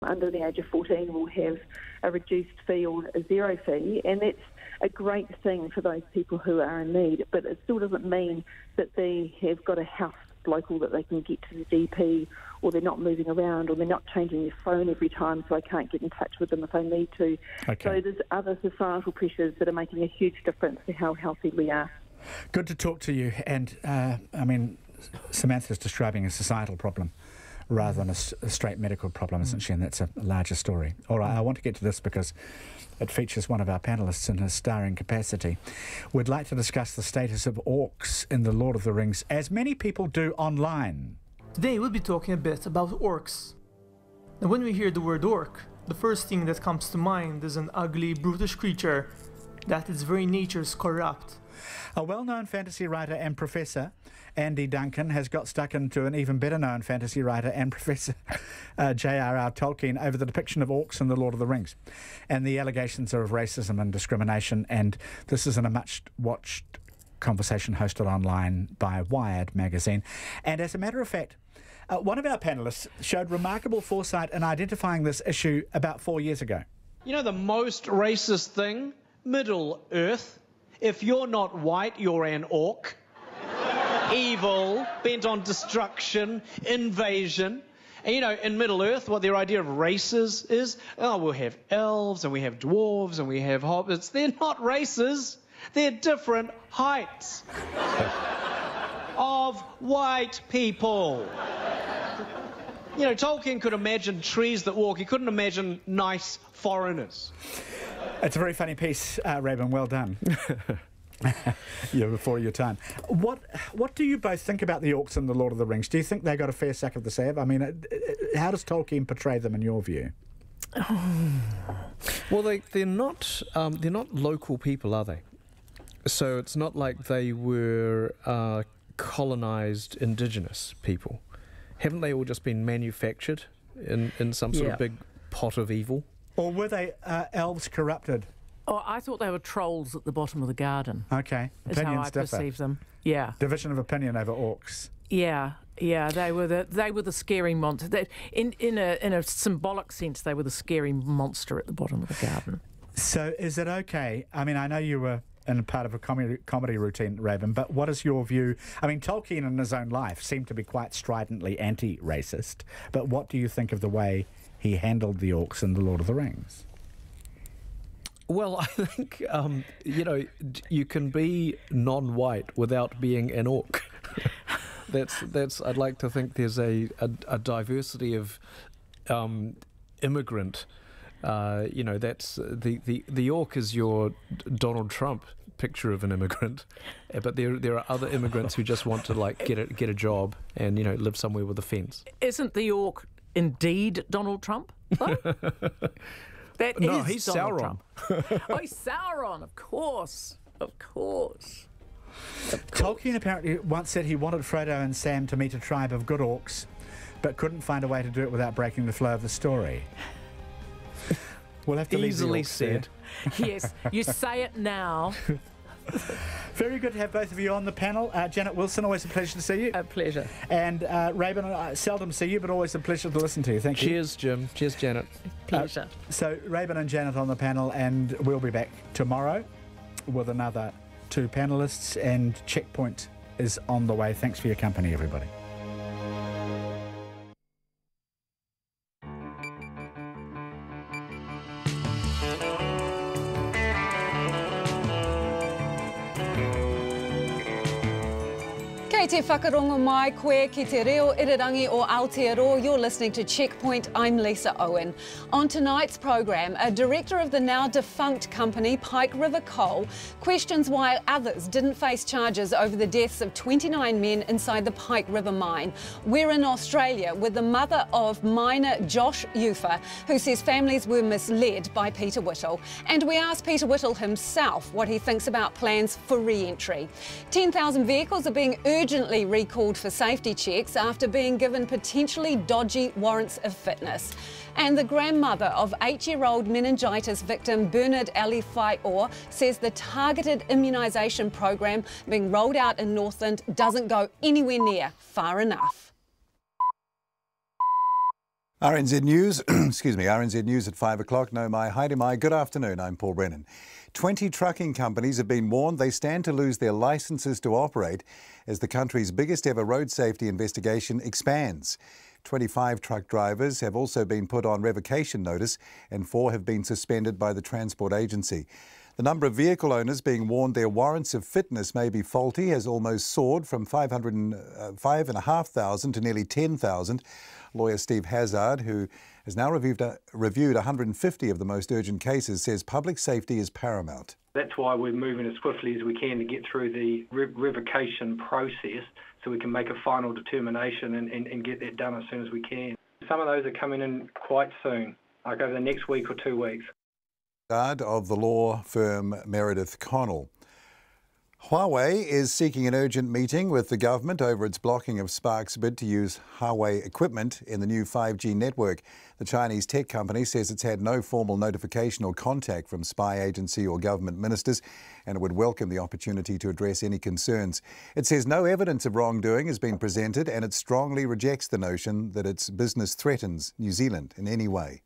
under the age of 14 will have a reduced fee or a zero fee, and that's a great thing for those people who are in need, but it still doesn't mean that they have got a house local that they can get to the GP, or they're not moving around, or they're not changing their phone every time, so I can't get in touch with them if I need to. Okay. So there's other societal pressures that are making a huge difference to how healthy we are. Good to talk to you, and I mean, Samantha's describing a societal problem rather than a straight medical problem, isn't she? And that's a larger story. All right, I want to get to this because it features one of our panellists in his starring capacity. We'd like to discuss the status of orcs in The Lord of the Rings, as many people do online. Today we'll be talking a bit about orcs. Now when we hear the word orc, the first thing that comes to mind is an ugly, brutish creature that its very nature is corrupt. A well-known fantasy writer and professor, Andy Duncan, has got stuck into an even better-known fantasy writer and professor, J.R.R. Tolkien, over the depiction of orcs in The Lord of the Rings. And the allegations are of racism and discrimination, and this is in a much-watched conversation hosted online by Wired magazine. And as a matter of fact, one of our panellists showed remarkable foresight in identifying this issue about 4 years ago. You know the most racist thing? Middle Earth. If you're not white, you're an orc. Evil, bent on destruction, invasion. And you know, in Middle Earth, what their idea of races is, oh, we'll have elves, and we have dwarves, and we have hobbits. They're not races. They're different heights of white people. You know, Tolkien could imagine trees that walk. He couldn't imagine nice foreigners. It's a very funny piece, Rabin. Well done. You're before your time. What do you both think about the orcs in The Lord of the Rings? Do you think they got a fair sack of the sieve? I mean, how does Tolkien portray them in your view? Well, they're not local people, are they? So it's not like they were colonised indigenous people. Haven't they all just been manufactured in some sort of big pot of evil? Or were they elves corrupted? Oh, I thought they were trolls at the bottom of the garden. Okay. Is how I perceive them. Yeah. Division of opinion over orcs. Yeah, they were the scary monster. In a symbolic sense, they were the scary monster at the bottom of the garden. So is it okay? I mean, I know you were in part of a comedy routine, Raven, but what is your view? I mean, Tolkien in his own life seemed to be quite stridently anti-racist, but what do you think of the way he handled the orcs in The Lord of the Rings? Well, I think, you know, you can be non-white without being an orc. That's. I'd like to think there's a diversity of immigrant. You know, that's the orc is your Donald Trump picture of an immigrant, but there are other immigrants who just want to like get a job and, you know, live somewhere with a fence. Isn't the orc indeed Donald Trump? No, he's Donald Sauron. Trump. Oh, he's Sauron, of course. Tolkien apparently once said he wanted Frodo and Sam to meet a tribe of good orcs, but couldn't find a way to do it without breaking the flow of the story. We'll have to easily said. Yes, you say it now. Very good to have both of you on the panel. Janet Wilson, always a pleasure to see you. A pleasure. And Rabin, I seldom see you, but always a pleasure to listen to you. Thank you. Cheers, Jim. Cheers, Janet. Pleasure. So Rabin and Janet on the panel, and we'll be back tomorrow with another two panellists, and Checkpoint is on the way. Thanks for your company, everybody. Kei te whakarongo mai koe ki te reo irirangi o Aotearoa. You're listening to Checkpoint. I'm Lisa Owen. On tonight's program, a director of the now defunct company Pike River Coal questions why others didn't face charges over the deaths of 29 men inside the Pike River mine. We're in Australia with the mother of miner Josh Ufer, who says families were misled by Peter Whittle. And we asked Peter Whittle himself what he thinks about plans for re-entry. 10,000 vehicles are being urgently recalled for safety checks after being given potentially dodgy warrants of fitness. And the grandmother of 8-year-old meningitis victim Bernard Ali Faior says the targeted immunisation program being rolled out in Northland doesn't go anywhere near far enough. RNZ News, excuse me, RNZ News at 5 o'clock. No, my, Heidi, my. Good afternoon, I'm Paul Brennan. 20 trucking companies have been warned they stand to lose their licences to operate as the country's biggest ever road safety investigation expands. 25 truck drivers have also been put on revocation notice and 4 have been suspended by the Transport Agency. The number of vehicle owners being warned their warrants of fitness may be faulty has almost soared from 5,500 to nearly 10,000. Lawyer Steve Hazard, who has now reviewed 150 of the most urgent cases, says public safety is paramount. That's why we're moving as swiftly as we can to get through the revocation process so we can make a final determination and get that done as soon as we can. Some of those are coming in quite soon, like over the next week or 2 weeks. Of the law firm Meredith Connell. Huawei is seeking an urgent meeting with the government over its blocking of Spark's bid to use Huawei equipment in the new 5G network. The Chinese tech company says it's had no formal notification or contact from spy agency or government ministers, and it would welcome the opportunity to address any concerns. It says no evidence of wrongdoing has been presented, and it strongly rejects the notion that its business threatens New Zealand in any way.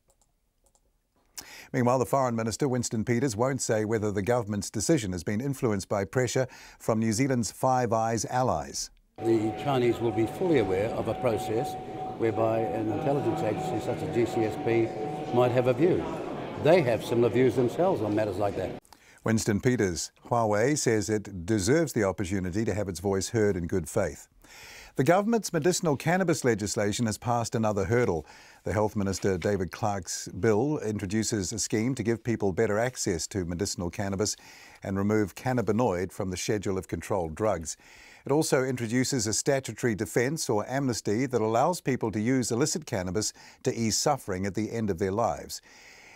Meanwhile, the Foreign Minister, Winston Peters, won't say whether the government's decision has been influenced by pressure from New Zealand's Five Eyes allies. The Chinese will be fully aware of a process whereby an intelligence agency such as GCSP might have a view. They have similar views themselves on matters like that. Winston Peters. Huawei says it deserves the opportunity to have its voice heard in good faith. The government's medicinal cannabis legislation has passed another hurdle. The Health Minister David Clark's bill introduces a scheme to give people better access to medicinal cannabis and remove cannabinoid from the schedule of controlled drugs. It also introduces a statutory defence or amnesty that allows people to use illicit cannabis to ease suffering at the end of their lives.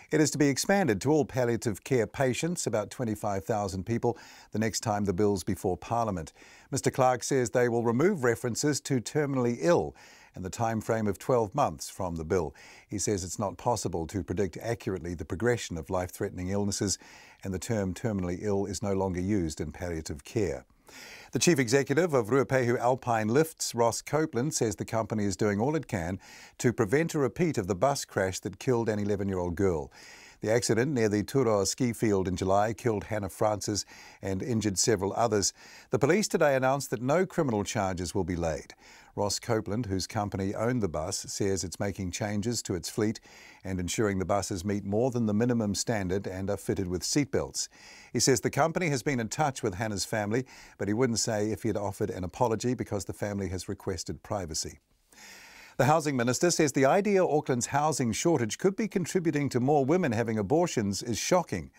It is to be expanded to all palliative care patients, about 25,000 people, the next time the bill's before Parliament. Mr Clark says they will remove references to terminally ill and the time frame of 12 months from the bill. He says it's not possible to predict accurately the progression of life-threatening illnesses, and the term terminally ill is no longer used in palliative care. The Chief Executive of Ruapehu Alpine Lifts, Ross Copeland, says the company is doing all it can to prevent a repeat of the bus crash that killed an 11-year-old girl. The accident near the Turoa ski field in July killed Hannah Francis and injured several others. The police today announced that no criminal charges will be laid. Ross Copeland, whose company owned the bus, says it's making changes to its fleet and ensuring the buses meet more than the minimum standard and are fitted with seatbelts. He says the company has been in touch with Hannah's family, but he wouldn't say if he had offered an apology because the family has requested privacy. The Housing Minister says the idea Auckland's housing shortage could be contributing to more women having abortions is shocking.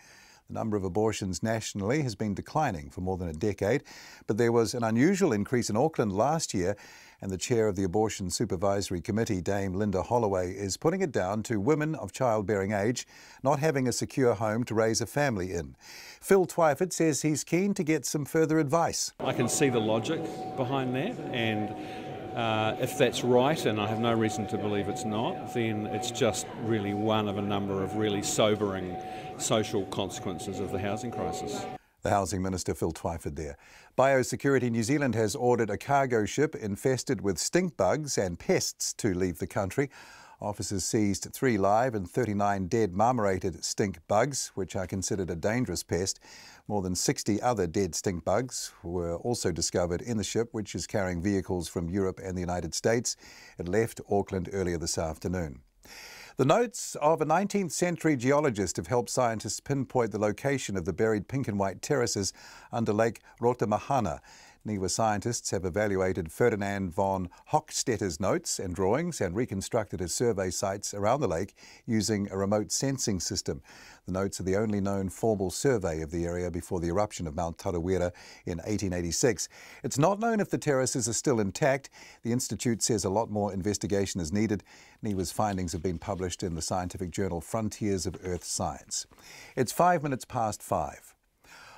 The number of abortions nationally has been declining for more than a decade, but there was an unusual increase in Auckland last year, and the chair of the Abortion Supervisory Committee, Dame Linda Holloway, is putting it down to women of childbearing age not having a secure home to raise a family in. Phil Twyford says he's keen to get some further advice. I can see the logic behind that, and if that's right, and I have no reason to believe it's not, then it's just really one of a number of really sobering social consequences of the housing crisis. The Housing Minister, Phil Twyford there. Biosecurity New Zealand has ordered a cargo ship infested with stink bugs and pests to leave the country. Officers seized 3 live and 39 dead marmorated stink bugs, which are considered a dangerous pest. More than 60 other dead stink bugs were also discovered in the ship, which is carrying vehicles from Europe and the United States. It left Auckland earlier this afternoon. The notes of a 19th century geologist have helped scientists pinpoint the location of the buried pink and white terraces under Lake Rotamahana. NIWA scientists have evaluated Ferdinand von Hochstetter's notes and drawings and reconstructed his survey sites around the lake using a remote sensing system. The notes are the only known formal survey of the area before the eruption of Mount Tarawera in 1886. It's not known if the terraces are still intact. The Institute says a lot more investigation is needed. NIWA's findings have been published in the scientific journal Frontiers of Earth Science. It's 5 minutes past 5.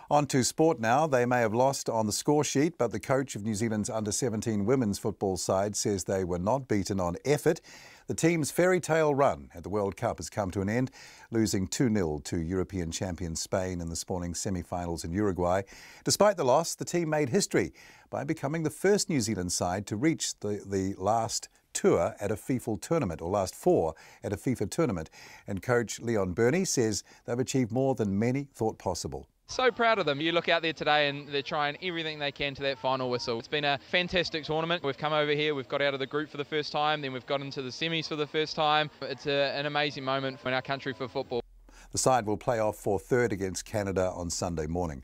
On to sport now. They may have lost on the score sheet, but the coach of New Zealand's under-17 women's football side says they were not beaten on effort. The team's fairy tale run at the World Cup has come to an end, losing 2-0 to European champion Spain in the spawning semi-finals in Uruguay. Despite the loss, the team made history by becoming the first New Zealand side to reach the last tour at a FIFA tournament, or last 4 at a FIFA tournament. And coach Leon Burney says they've achieved more than many thought possible. So proud of them. You look out there today and they're trying everything they can to that final whistle. It's been a fantastic tournament. We've come over here, we've got out of the group for the first time, then we've got into the semis for the first time. It's an amazing moment in our country for football. The side will play off for third against Canada on Sunday morning.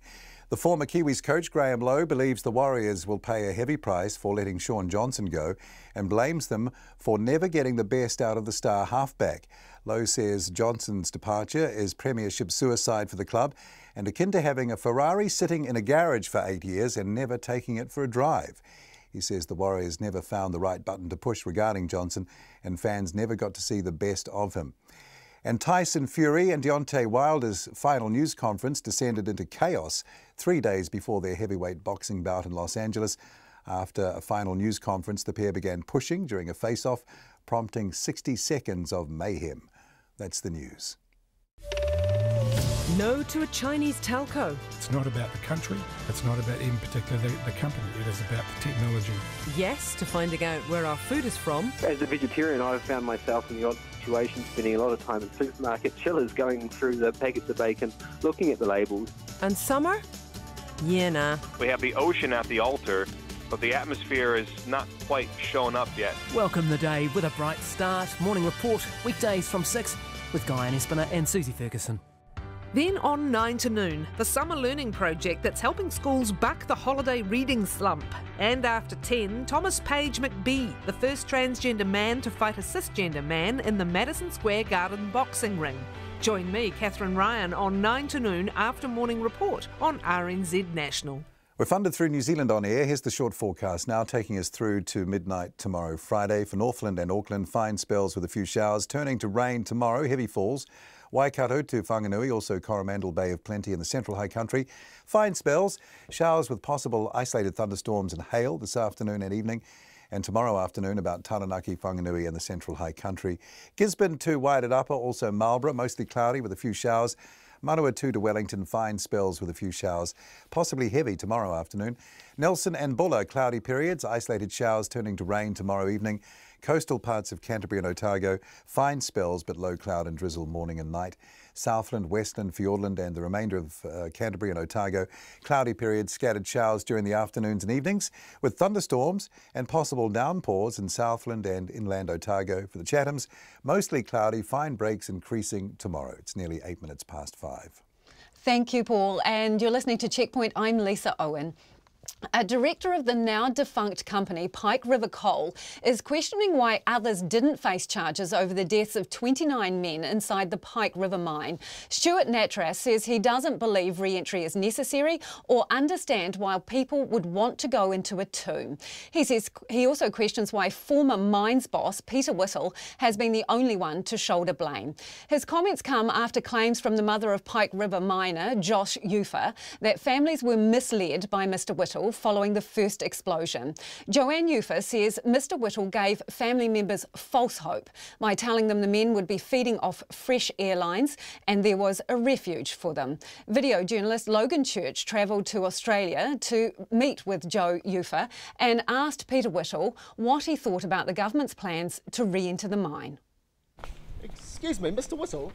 The former Kiwis coach Graham Lowe believes the Warriors will pay a heavy price for letting Sean Johnson go and blames them for never getting the best out of the star halfback. Lowe says Johnson's departure is premiership suicide for the club and akin to having a Ferrari sitting in a garage for 8 years and never taking it for a drive. He says the Warriors never found the right button to push regarding Johnson and fans never got to see the best of him. And Tyson Fury and Deontay Wilder's final news conference descended into chaos 3 days before their heavyweight boxing bout in Los Angeles. After a final news conference, the pair began pushing during a face-off, prompting 60 seconds of mayhem. That's the news. No to a Chinese telco. It's not about the country, it's not about in particular the company, it is about the technology. Yes to finding out where our food is from. As a vegetarian, I've found myself in the odd situation spending a lot of time in supermarket chillers, going through the packets of bacon, looking at the labels. And summer? Yeah, nah. We have the ocean at the altar, but the atmosphere is not quite shown up yet. Welcome the day with a bright start. Morning report, weekdays from 6 with Guy and Espiner and Susie Ferguson. Then on 9 to Noon, the summer learning project that's helping schools buck the holiday reading slump. And after 10, Thomas Page McBee, the first transgender man to fight a cisgender man in the Madison Square Garden boxing ring. Join me, Catherine Ryan, on 9 to Noon after Morning Report on RNZ National. We're funded through New Zealand On Air. Here's the short forecast now, taking us through to midnight tomorrow, Friday. For Northland and Auckland, fine spells with a few showers, turning to rain tomorrow, heavy falls. Waikato to Whanganui, also Coromandel Bay of plenty in the Central High Country. Fine spells, showers with possible isolated thunderstorms and hail this afternoon and evening. And tomorrow afternoon about Taranaki, Whanganui and the Central High Country. Gisborne to Waiatapapa, also Marlborough, mostly cloudy with a few showers. Manawatu to Wellington, fine spells with a few showers, possibly heavy tomorrow afternoon. Nelson and Buller, cloudy periods, isolated showers turning to rain tomorrow evening. Coastal parts of Canterbury and Otago, fine spells but low cloud and drizzle morning and night. Southland, Westland, Fiordland and the remainder of Canterbury and Otago, cloudy periods, scattered showers during the afternoons and evenings with thunderstorms and possible downpours in Southland and inland Otago. For the Chathams, mostly cloudy, fine breaks increasing tomorrow. It's nearly 8 minutes past 5. Thank you, Paul. And you're listening to Checkpoint. I'm Lisa Owen. A director of the now defunct company Pike River Coal is questioning why others didn't face charges over the deaths of 29 men inside the Pike River mine. Stewart Natras says he doesn't believe re-entry is necessary or understand why people would want to go into a tomb. He says he also questions why former mines boss Peter Whittle has been the only one to shoulder blame. His comments come after claims from the mother of Pike River miner Josh Ufer that families were misled by Mr Whittle following the first explosion. Joanne Ufer says Mr Whittle gave family members false hope by telling them the men would be feeding off fresh airlines and there was a refuge for them. Video journalist Logan Church travelled to Australia to meet with Joe Ufer and asked Peter Whittle what he thought about the government's plans to re-enter the mine. Excuse me, Mr Whittle.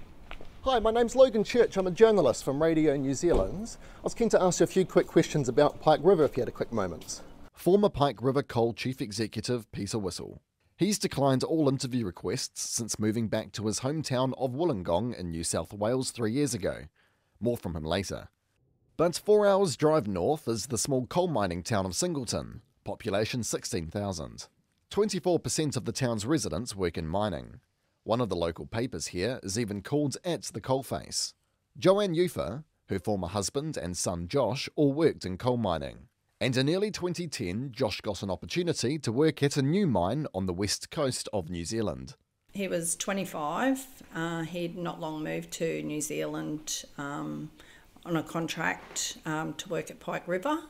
Hi, my name's Logan Church. I'm a journalist from Radio New Zealand. I was keen to ask you a few quick questions about Pike River if you had a quick moment. Former Pike River Coal Chief Executive Peter Whittle. He's declined all interview requests since moving back to his hometown of Wollongong in New South Wales 3 years ago. More from him later. But 4 hours drive north is the small coal mining town of Singleton, population 16,000. 24% of the town's residents work in mining. One of the local papers here is even called at the coalface. Joanne Ufer, her former husband and son Josh all worked in coal mining. And in early 2010, Josh got an opportunity to work at a new mine on the west coast of New Zealand. He was 25. He'd not long moved to New Zealand on a contract to work at Pike River.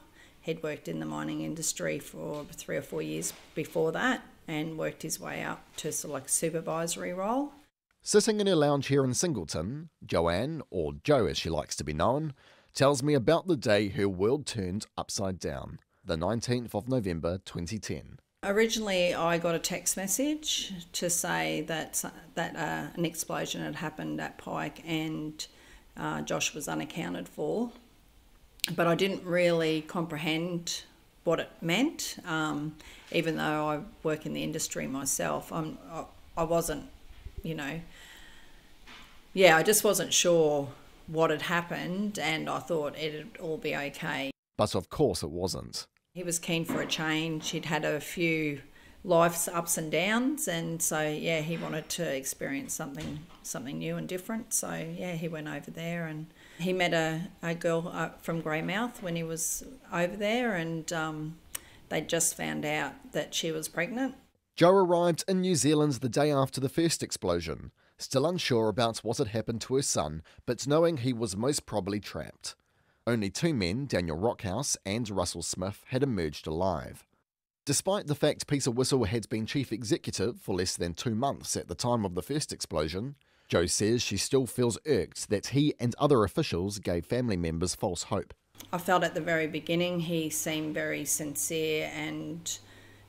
He'd worked in the mining industry for 3 or 4 years before that, and worked his way up to sort of like a supervisory role. Sitting in her lounge here in Singleton, Joanne, or Jo as she likes to be known, tells me about the day her world turned upside down, the 19th of November 2010. Originally, I got a text message to say that an explosion had happened at Pike and Josh was unaccounted for, but I didn't really comprehend what it meant. Even though I work in the industry myself, I wasn't, I just wasn't sure what had happened, and I thought it'd all be okay. But of course it wasn't. He was keen for a change. He'd had a few life's ups and downs, and so he wanted to experience something new and different. So he went over there, and he met a girl from Greymouth when he was over there, and they just found out that she was pregnant. Joe arrived in New Zealand the day after the first explosion, still unsure about what had happened to her son, but knowing he was most probably trapped. Only two men, Daniel Rockhouse and Russell Smith, had emerged alive. Despite the fact Peter Whistle had been chief executive for less than 2 months at the time of the first explosion, Jo says she still feels irked that he and other officials gave family members false hope. I felt at the very beginning he seemed very sincere and,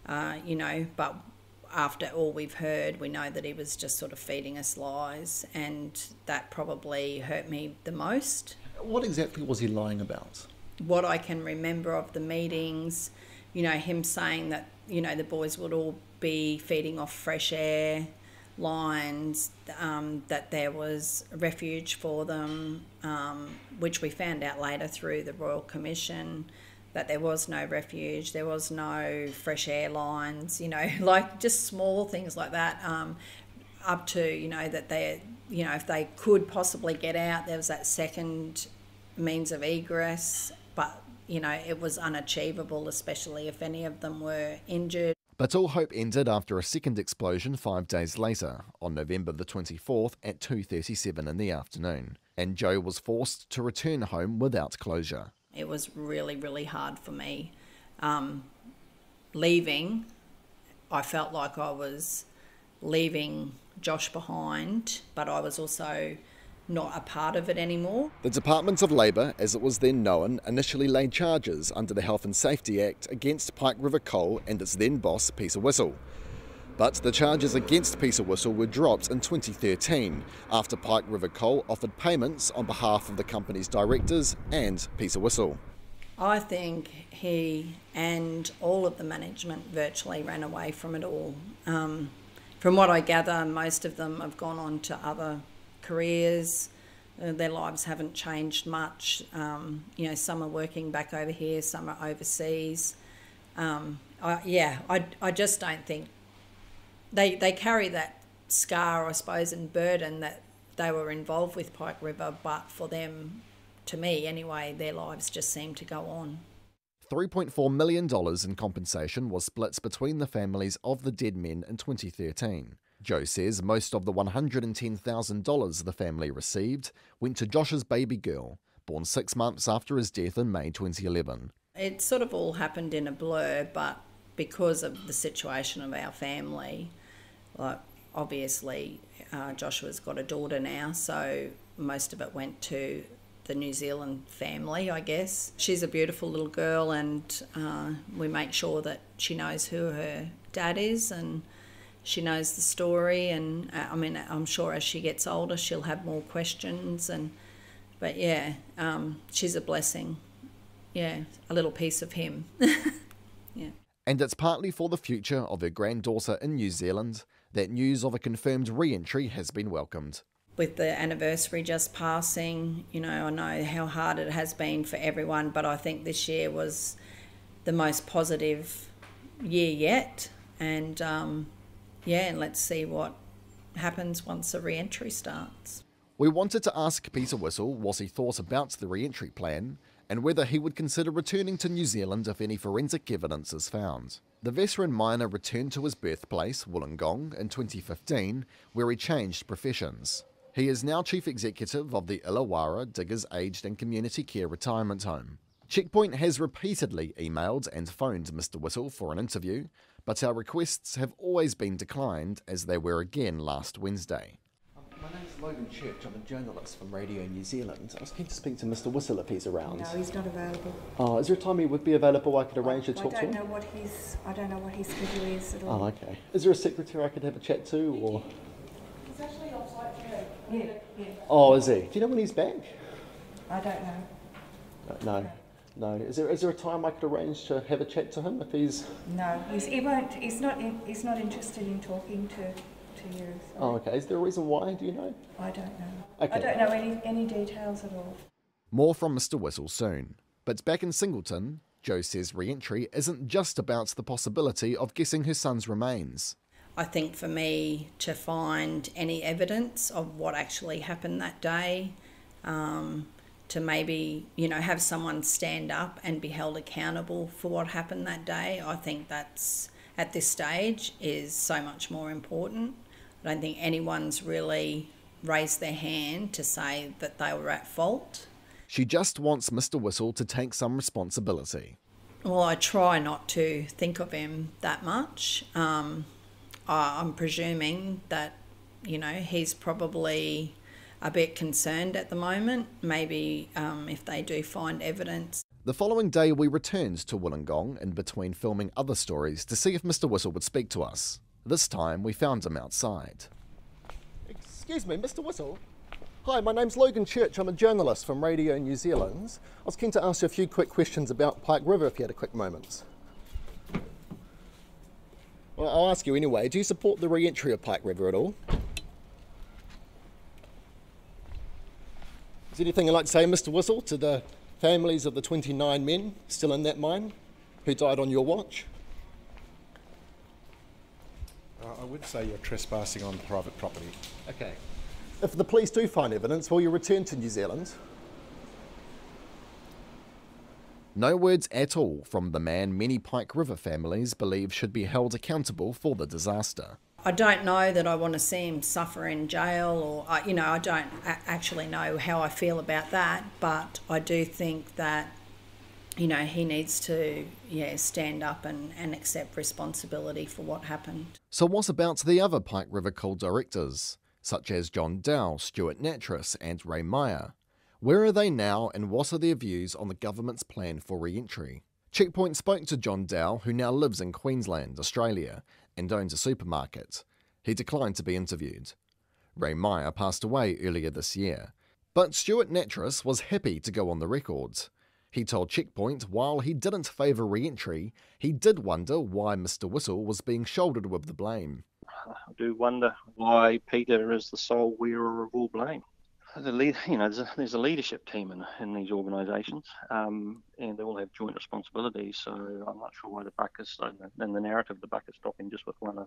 but after all we've heard, we know that he was just sort of feeding us lies, and that probably hurt me the most. What exactly was he lying about? What I can remember of the meetings, him saying that, the boys would all be feeding off fresh air lines, that there was a refuge for them, which we found out later through the Royal Commission, that there was no refuge, there was no fresh air lines, like just small things like that, up to, that they, if they could possibly get out, there was that second means of egress, but, it was unachievable, especially if any of them were injured. But all hope ended after a second explosion 5 days later, on November the 24th at 2:37 in the afternoon, and Jo was forced to return home without closure. It was really, really hard for me. Leaving, I felt like I was leaving Josh behind, but I was also not a part of it anymore. The Department of Labour, as it was then known, initially laid charges under the Health and Safety Act against Pike River Coal and its then boss, Peter Whistle. But the charges against Peter Whistle were dropped in 2013 after Pike River Coal offered payments on behalf of the company's directors and Peter Whistle. I think he and all of the management virtually ran away from it all. From what I gather, most of them have gone on to other careers. Their lives haven't changed much. Some are working back over here, some are overseas. I just don't think they carry that scar, I suppose, and burden that they were involved with Pike River, but for them, to me anyway, their lives just seem to go on. $3.4 million in compensation was split between the families of the dead men in 2013. Jo says most of the $110,000 the family received went to Josh's baby girl, born 6 months after his death in May 2011. It sort of all happened in a blur, but because of the situation of our family, like obviously Joshua's got a daughter now, so most of it went to the New Zealand family, I guess. She's a beautiful little girl, and we make sure that she knows who her dad is and she knows the story, and I'm sure as she gets older she'll have more questions, but she's a blessing. A little piece of him. Yeah. And it's partly for the future of her granddaughter in New Zealand that news of a confirmed re-entry has been welcomed. With the anniversary just passing, I know how hard it has been for everyone, but I think this year was the most positive year yet, and and let's see what happens once the re-entry starts. We wanted to ask Peter Whistle what he thought about the re-entry plan and whether he would consider returning to New Zealand if any forensic evidence is found. The veteran miner returned to his birthplace, Wollongong, in 2015, where he changed professions. He is now Chief Executive of the Illawarra Diggers Aged and Community Care Retirement Home. Checkpoint has repeatedly emailed and phoned Mr Whistle for an interview, but our requests have always been declined, as they were again last Wednesday. My name's Logan Church. I'm a journalist from Radio New Zealand. I was keen to speak to Mr. Whistle if he's around. No, he's not available. Oh, is there a time he would be available I could arrange to talk to him? I don't know what his schedule is at all. Oh, okay. Is there a secretary I could have a chat to, or? He's actually off site today. Yeah. Oh, is he? Do you know when he's back? I don't know. No. Is there a time I could arrange to have a chat to him if he's? No, he's not interested in talking to you. Sorry. Oh, okay. Is there a reason why? Do you know? I don't know. Okay. I don't know any details at all. More from Mr. Whistle soon. But back in Singleton, Jo says re-entry isn't just about the possibility of guessing her son's remains. I think for me to find any evidence of what actually happened that day, to maybe, have someone stand up and be held accountable for what happened that day, I think that's, at this stage, is so much more important. I don't think anyone's really raised their hand to say that they were at fault. She just wants Mr. Whistle to take some responsibility. Well, I try not to think of him that much. I'm presuming that, he's probably a bit concerned at the moment, maybe if they do find evidence. The following day we returned to Wollongong in between filming other stories to see if Mr. Whistle would speak to us. This time we found him outside. Excuse me, Mr. Whistle? Hi, my name's Logan Church. I'm a journalist from Radio New Zealand. I was keen to ask you a few quick questions about Pike River if you had a quick moment. Well, I'll ask you anyway. Do you support the re-entry of Pike River at all? Is there anything you'd like to say, Mr. Whistle, to the families of the 29 men still in that mine who died on your watch? I would say you're trespassing on private property. Okay. If the police do find evidence, will you return to New Zealand? No words at all from the man many Pike River families believe should be held accountable for the disaster. I don't know that I want to see him suffer in jail, or, I don't actually know how I feel about that, but I do think that, he needs to, stand up and accept responsibility for what happened. So what about the other Pike River coal directors, such as John Dow, Stewart Nattrass and Ray Meyer? Where are they now, and what are their views on the government's plan for re-entry? Checkpoint spoke to John Dow, who now lives in Queensland, Australia, and owns a supermarket. He declined to be interviewed. Ray Meyer passed away earlier this year, but Stewart Nattrass was happy to go on the record. He told Checkpoint while he didn't favour re-entry, he did wonder why Mr. Whistle was being shouldered with the blame. I do wonder why Peter is the sole wearer of all blame. There's a leadership team in these organisations, and they all have joint responsibilities. So I'm not sure why the buck is in the narrative. The buck is stopping just with the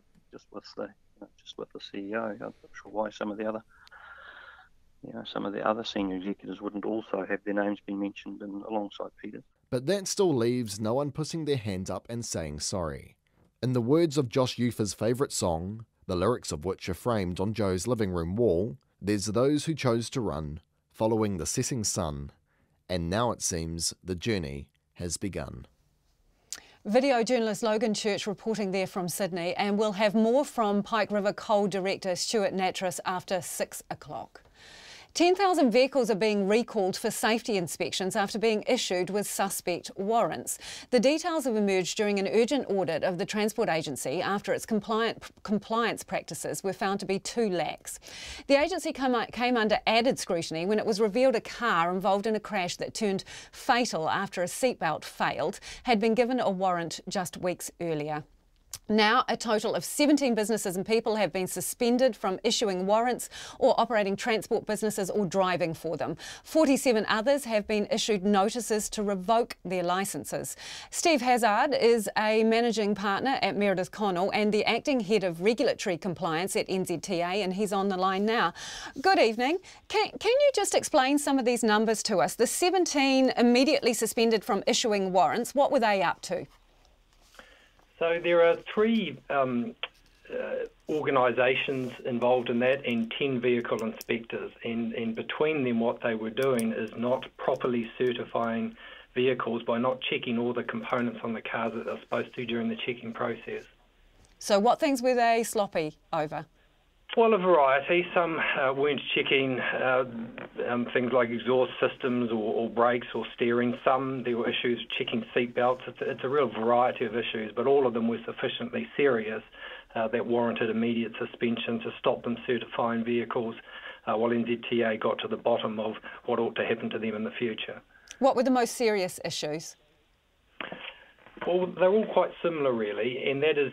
CEO. I'm not sure why some of the other senior executives wouldn't also have their names been mentioned alongside Peter. But that still leaves no one putting their hand up and saying sorry. In the words of Josh Ufer's favourite song, the lyrics of which are framed on Joe's living room wall, there's those who chose to run, following the setting sun, and now it seems the journey has begun. Video journalist Logan Church reporting there from Sydney, and we'll have more from Pike River Coal Director Stewart Nattrass after 6 o'clock. 10,000 vehicles are being recalled for safety inspections after being issued with suspect warrants. The details have emerged during an urgent audit of the Transport Agency after its compliance practices were found to be too lax. The agency came under added scrutiny when it was revealed a car involved in a crash that turned fatal after a seatbelt failed had been given a warrant just weeks earlier. Now, a total of 17 businesses and people have been suspended from issuing warrants or operating transport businesses or driving for them. 47 others have been issued notices to revoke their licences. Steve Hazard is a managing partner at Meredith Connell and the acting head of regulatory compliance at NZTA, and he's on the line now. Good evening. Can you just explain some of these numbers to us? The 17 immediately suspended from issuing warrants, what were they up to? So there are 3 organisations involved in that and 10 vehicle inspectors, and between them what they were doing is not properly certifying vehicles by not checking all the components on the cars that they're supposed to during the checking process. So what things were they sloppy over? Well, a variety. Some weren't checking things like exhaust systems or brakes or steering. Some, there were issues checking seat belts. It's a real variety of issues, but all of them were sufficiently serious that warranted immediate suspension to stop them certifying vehicles while NZTA got to the bottom of what ought to happen to them in the future. What were the most serious issues? Well, they're all quite similar, really, and that is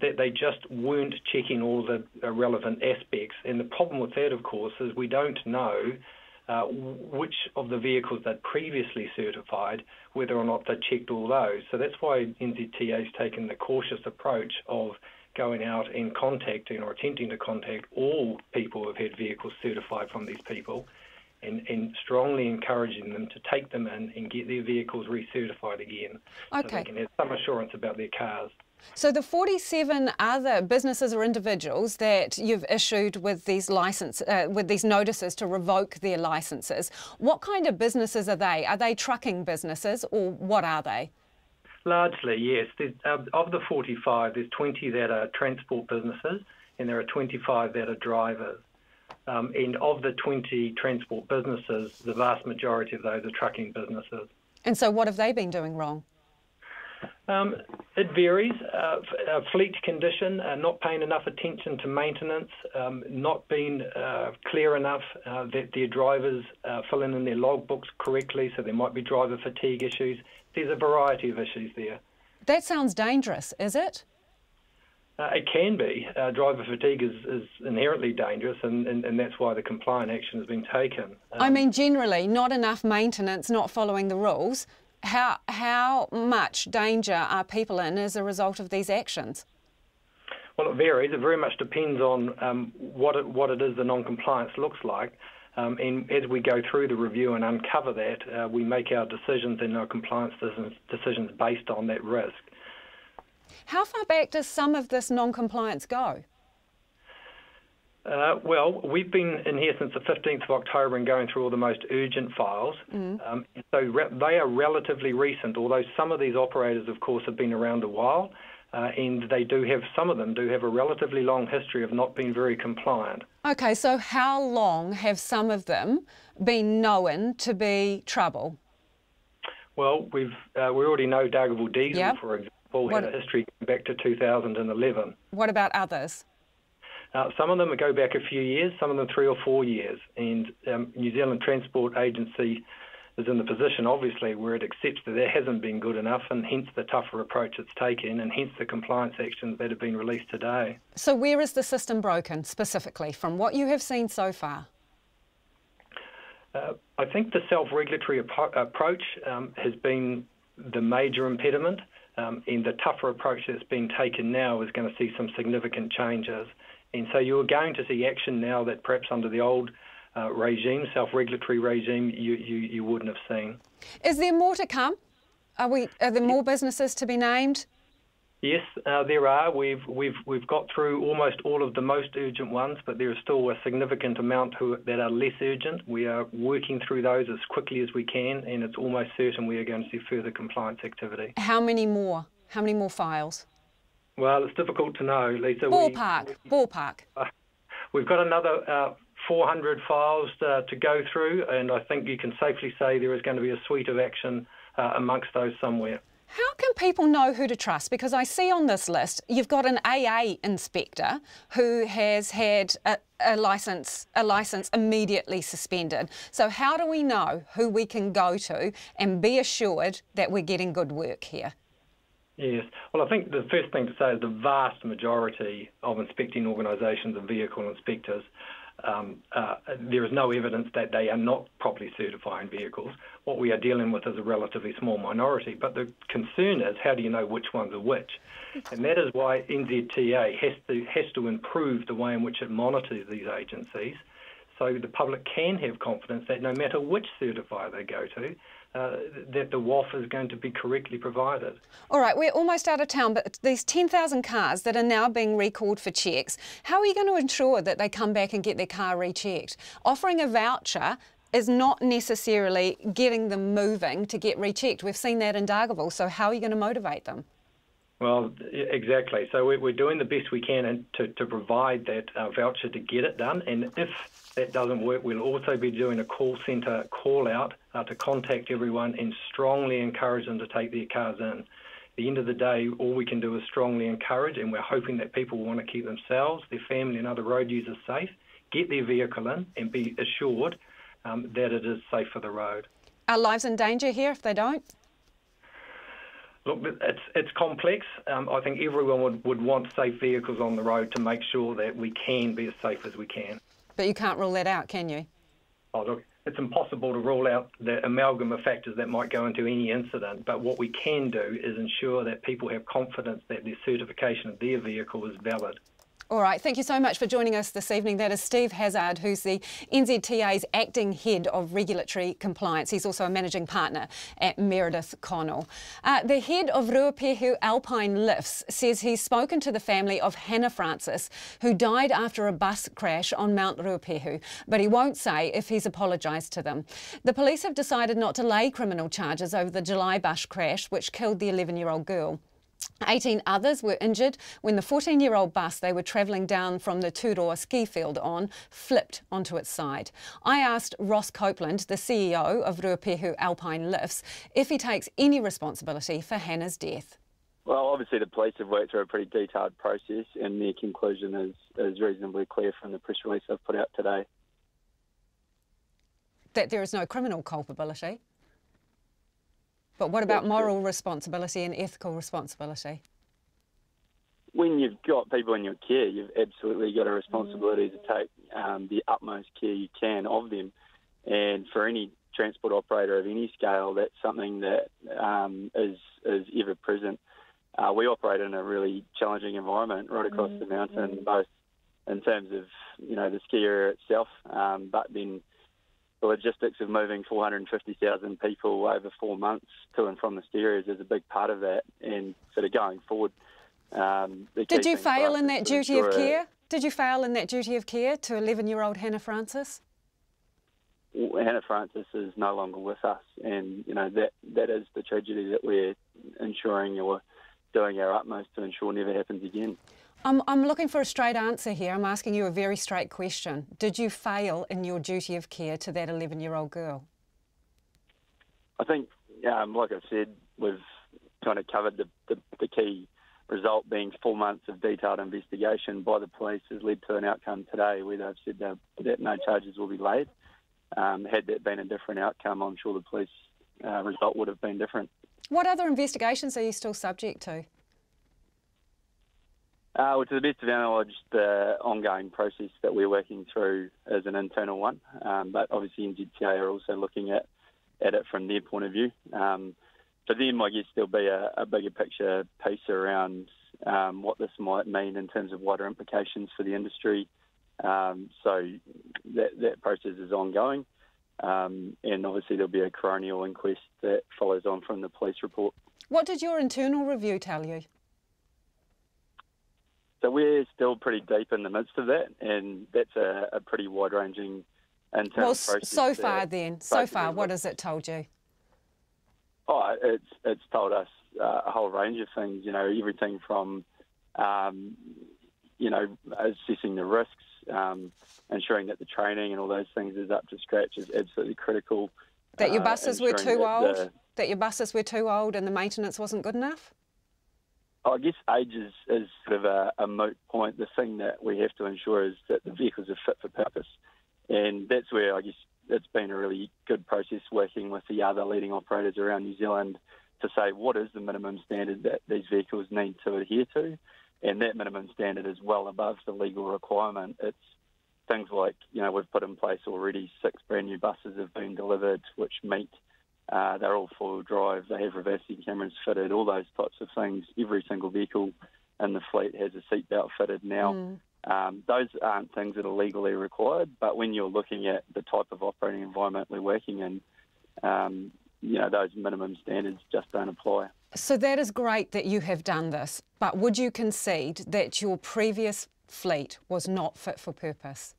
that they just weren't checking all the relevant aspects. And the problem with that, of course, is we don't know which of the vehicles they'd previously certified, whether or not they'd checked all those. So that's why NZTA has taken the cautious approach of going out and contacting or attempting to contact all people who have had vehicles certified from these people, and strongly encouraging them to take them in and get their vehicles recertified again, so they can have some assurance about their cars. So the 47 other businesses or individuals that you've issued with these notices to revoke their licences, what kind of businesses are they? Are they trucking businesses, or what are they? Largely, yes. Of the 45, there's 20 that are transport businesses, and there are 25 that are drivers. And of the 20 transport businesses, the vast majority of those are trucking businesses. And so what have they been doing wrong? It varies. Fleet condition, not paying enough attention to maintenance, not being clear enough that their drivers fill in their logbooks correctly, so there might be driver fatigue issues. There's a variety of issues there. That sounds dangerous, is it? It can be. Driver fatigue is inherently dangerous, and that's why the compliant action has been taken. I mean, generally, not enough maintenance, not following the rules. How much danger are people in as a result of these actions? Well, it varies. It very much depends on what it is the non-compliance looks like. And as we go through the review and uncover that, we make our decisions and our compliance decisions based on that risk. How far back does some of this non-compliance go? Well, we've been in here since the 15th of October and going through all the most urgent files. So they are relatively recent, although some of these operators, of course, have been around a while, and some of them do have a relatively long history of not being very compliant. Okay, so how long have some of them been known to be trouble? Well, we already know Dargaville Diesel, for example, had a history going back to 2011. What about others? Some of them go back a few years, some of them 3 or 4 years. And New Zealand Transport Agency is in the position, obviously, where it accepts that that hasn't been good enough, and hence the tougher approach it's taken, and hence the compliance actions that have been released today. So where is the system broken, specifically, from what you have seen so far? I think the self-regulatory approach has been the major impediment, and the tougher approach that's being taken now is going to see some significant changes. And so you're going to see action now that perhaps under the old regime, self-regulatory regime, you wouldn't have seen. Is there more to come? Are there more businesses to be named? Yes, there are. We've got through almost all of the most urgent ones, but there is still a significant amount that are less urgent. We are working through those as quickly as we can, and it's almost certain we are going to see further compliance activity. How many more? How many more files? Well, it's difficult to know, Lisa. Ballpark. We've got another 400 files to go through, and I think you can safely say there is going to be a suite of action amongst those somewhere. How can people know who to trust? Because I see on this list you've got an AA inspector who has had a licence immediately suspended. So how do we know who we can go to and be assured that we're getting good work here? Yes. Well, I think the first thing to say is the vast majority of inspecting organisations and vehicle inspectors, there is no evidence that they are not properly certifying vehicles. What we are dealing with is a relatively small minority. But the concern is, how do you know which ones are which? And that is why NZTA has to improve the way in which it monitors these agencies, so the public can have confidence that no matter which certifier they go to, that the WOF is going to be correctly provided. All right, we're almost out of town, but these 10,000 cars that are now being recalled for checks, how are you going to ensure that they come back and get their car rechecked? Offering a voucher is not necessarily getting them moving to get rechecked. We've seen that in Dargaville, so how are you going to motivate them? Well, exactly. So we're doing the best we can to provide that voucher to get it done. And if that doesn't work, we'll also be doing a call centre call out to contact everyone and strongly encourage them to take their cars in. At the end of the day, all we can do is strongly encourage, and we're hoping that people want to keep themselves, their family and other road users safe, get their vehicle in and be assured that it is safe for the road. Are lives in danger here if they don't? Look, it's complex. I think everyone would want safe vehicles on the road to make sure that we can be as safe as we can. But you can't rule that out, can you? Oh, look, it's impossible to rule out the amalgam of factors that might go into any incident, but what we can do is ensure that people have confidence that their certification of their vehicle is valid. All right, thank you so much for joining us this evening. That is Steve Hazard, who's the NZTA's Acting Head of Regulatory Compliance. He's also a Managing Partner at Meredith Connell. The head of Ruapehu Alpine Lifts says he's spoken to the family of Hannah Francis, who died after a bus crash on Mount Ruapehu, but he won't say if he's apologised to them. The police have decided not to lay criminal charges over the July bus crash, which killed the 11-year-old girl. 18 others were injured when the 14-year-old bus they were travelling down from the Turoa ski field on flipped onto its side. I asked Ross Copeland, the CEO of Ruapehu Alpine Lifts, if he takes any responsibility for Hannah's death. Well, obviously the police have worked through a pretty detailed process, and their conclusion is reasonably clear from the press release I've put out today. That there is no criminal culpability? But what about moral responsibility and ethical responsibility? When you've got people in your care, you've absolutely got a responsibility to take the utmost care you can of them. And for any transport operator of any scale, that's something that is ever present. We operate in a really challenging environment right across the mountain, both in terms of the ski area itself, but then the logistics of moving 450,000 people over 4 months to and from the ski areas is a big part of that. And sort of going forward, did you fail in that duty of care? Did you fail in that duty of care to 11-year-old Hannah Francis? Hannah Francis is no longer with us, and that is the tragedy that we're ensuring or doing our utmost to ensure never happens again. I'm looking for a straight answer here. I'm asking you a very straight question. Did you fail in your duty of care to that 11-year-old girl? I think, like I said, we've kind of covered the key result being 4 months of detailed investigation by the police has led to an outcome today where they've said that no charges will be laid. Had that been a different outcome, I'm sure the police result would have been different. What other investigations are you still subject to? Well, to the best of our knowledge, the ongoing process that we're working through is an internal one, but obviously NZTA are also looking at it from their point of view. For them, I guess there'll be a bigger picture piece around what this might mean in terms of wider implications for the industry. So that process is ongoing, and obviously there'll be a coronial inquest that follows on from the police report. What did your internal review tell you? So we're still pretty deep in the midst of that, and that's a pretty wide-ranging internal process. So far, what has it told you? Oh, it's told us a whole range of things. Everything from assessing the risks, ensuring that the training and all those things is up to scratch is absolutely critical. That your buses were too old. That your buses were too old and the maintenance wasn't good enough. I guess age is sort of a moot point. The thing that we have to ensure is that the vehicles are fit for purpose. And that's where I guess it's been a really good process working with the other leading operators around New Zealand to say what is the minimum standard that these vehicles need to adhere to. And that minimum standard is well above the legal requirement. It's things like, we've put in place already 6 brand new buses have been delivered which meet. They're all four-wheel drive, they have reversing cameras fitted, all those types of things. Every single vehicle in the fleet has a seatbelt fitted now. Those aren't things that are legally required, but when you're looking at the type of operating environment we're working in, those minimum standards just don't apply. So that is great that you have done this, but would you concede that your previous fleet was not fit for purpose?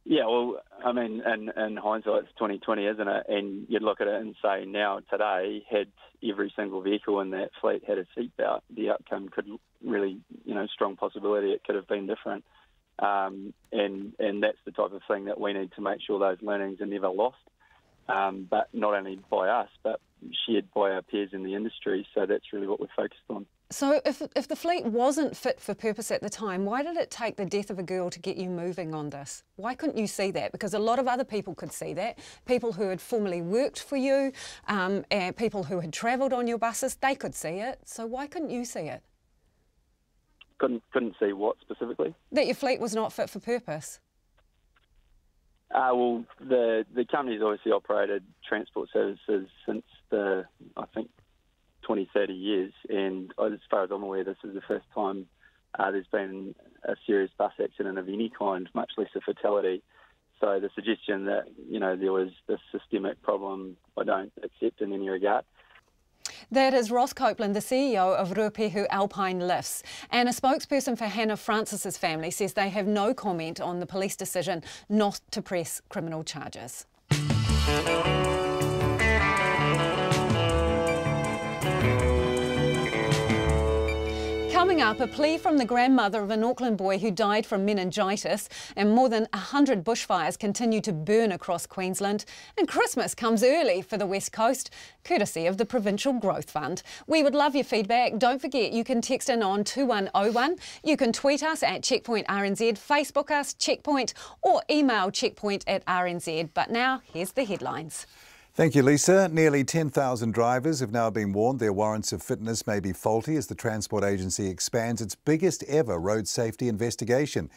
Yeah, well, I mean, in hindsight, it's 2020, isn't it? And you'd look at it and say, now, today, had every single vehicle in that fleet had a seatbelt, the outcome could really, strong possibility it could have been different. And that's the type of thing that we need to make sure those learnings are never lost, but not only by us, but shared by our peers in the industry. So that's really what we're focused on. So if the fleet wasn't fit for purpose at the time, why did it take the death of a girl to get you moving on this? Why couldn't you see that? Because a lot of other people could see that. People who had formerly worked for you, and people who had travelled on your buses, they could see it. So why couldn't you see it? Couldn't see what specifically? That your fleet was not fit for purpose. Well, the company's obviously operated transport services since I think, 20, 30 years, and as far as I'm aware, this is the first time there's been a serious bus accident of any kind, much less a fatality. So the suggestion that, there was this systemic problem, I don't accept in any regard. That is Ross Copeland, the CEO of Ruapehu Alpine Lifts. And a spokesperson for Hannah Francis's family says they have no comment on the police decision not to press criminal charges. Coming up, a plea from the grandmother of an Auckland boy who died from meningitis, and more than 100 bushfires continue to burn across Queensland, and Christmas comes early for the West Coast, courtesy of the Provincial Growth Fund. We would love your feedback. Don't forget you can text in on 2101, you can tweet us at Checkpoint RNZ, Facebook us, Checkpoint, or email checkpoint@rnz. But now, here's the headlines. Thank you, Lisa. Nearly 10,000 drivers have now been warned their warrants of fitness may be faulty as the Transport Agency expands its biggest ever road safety investigation.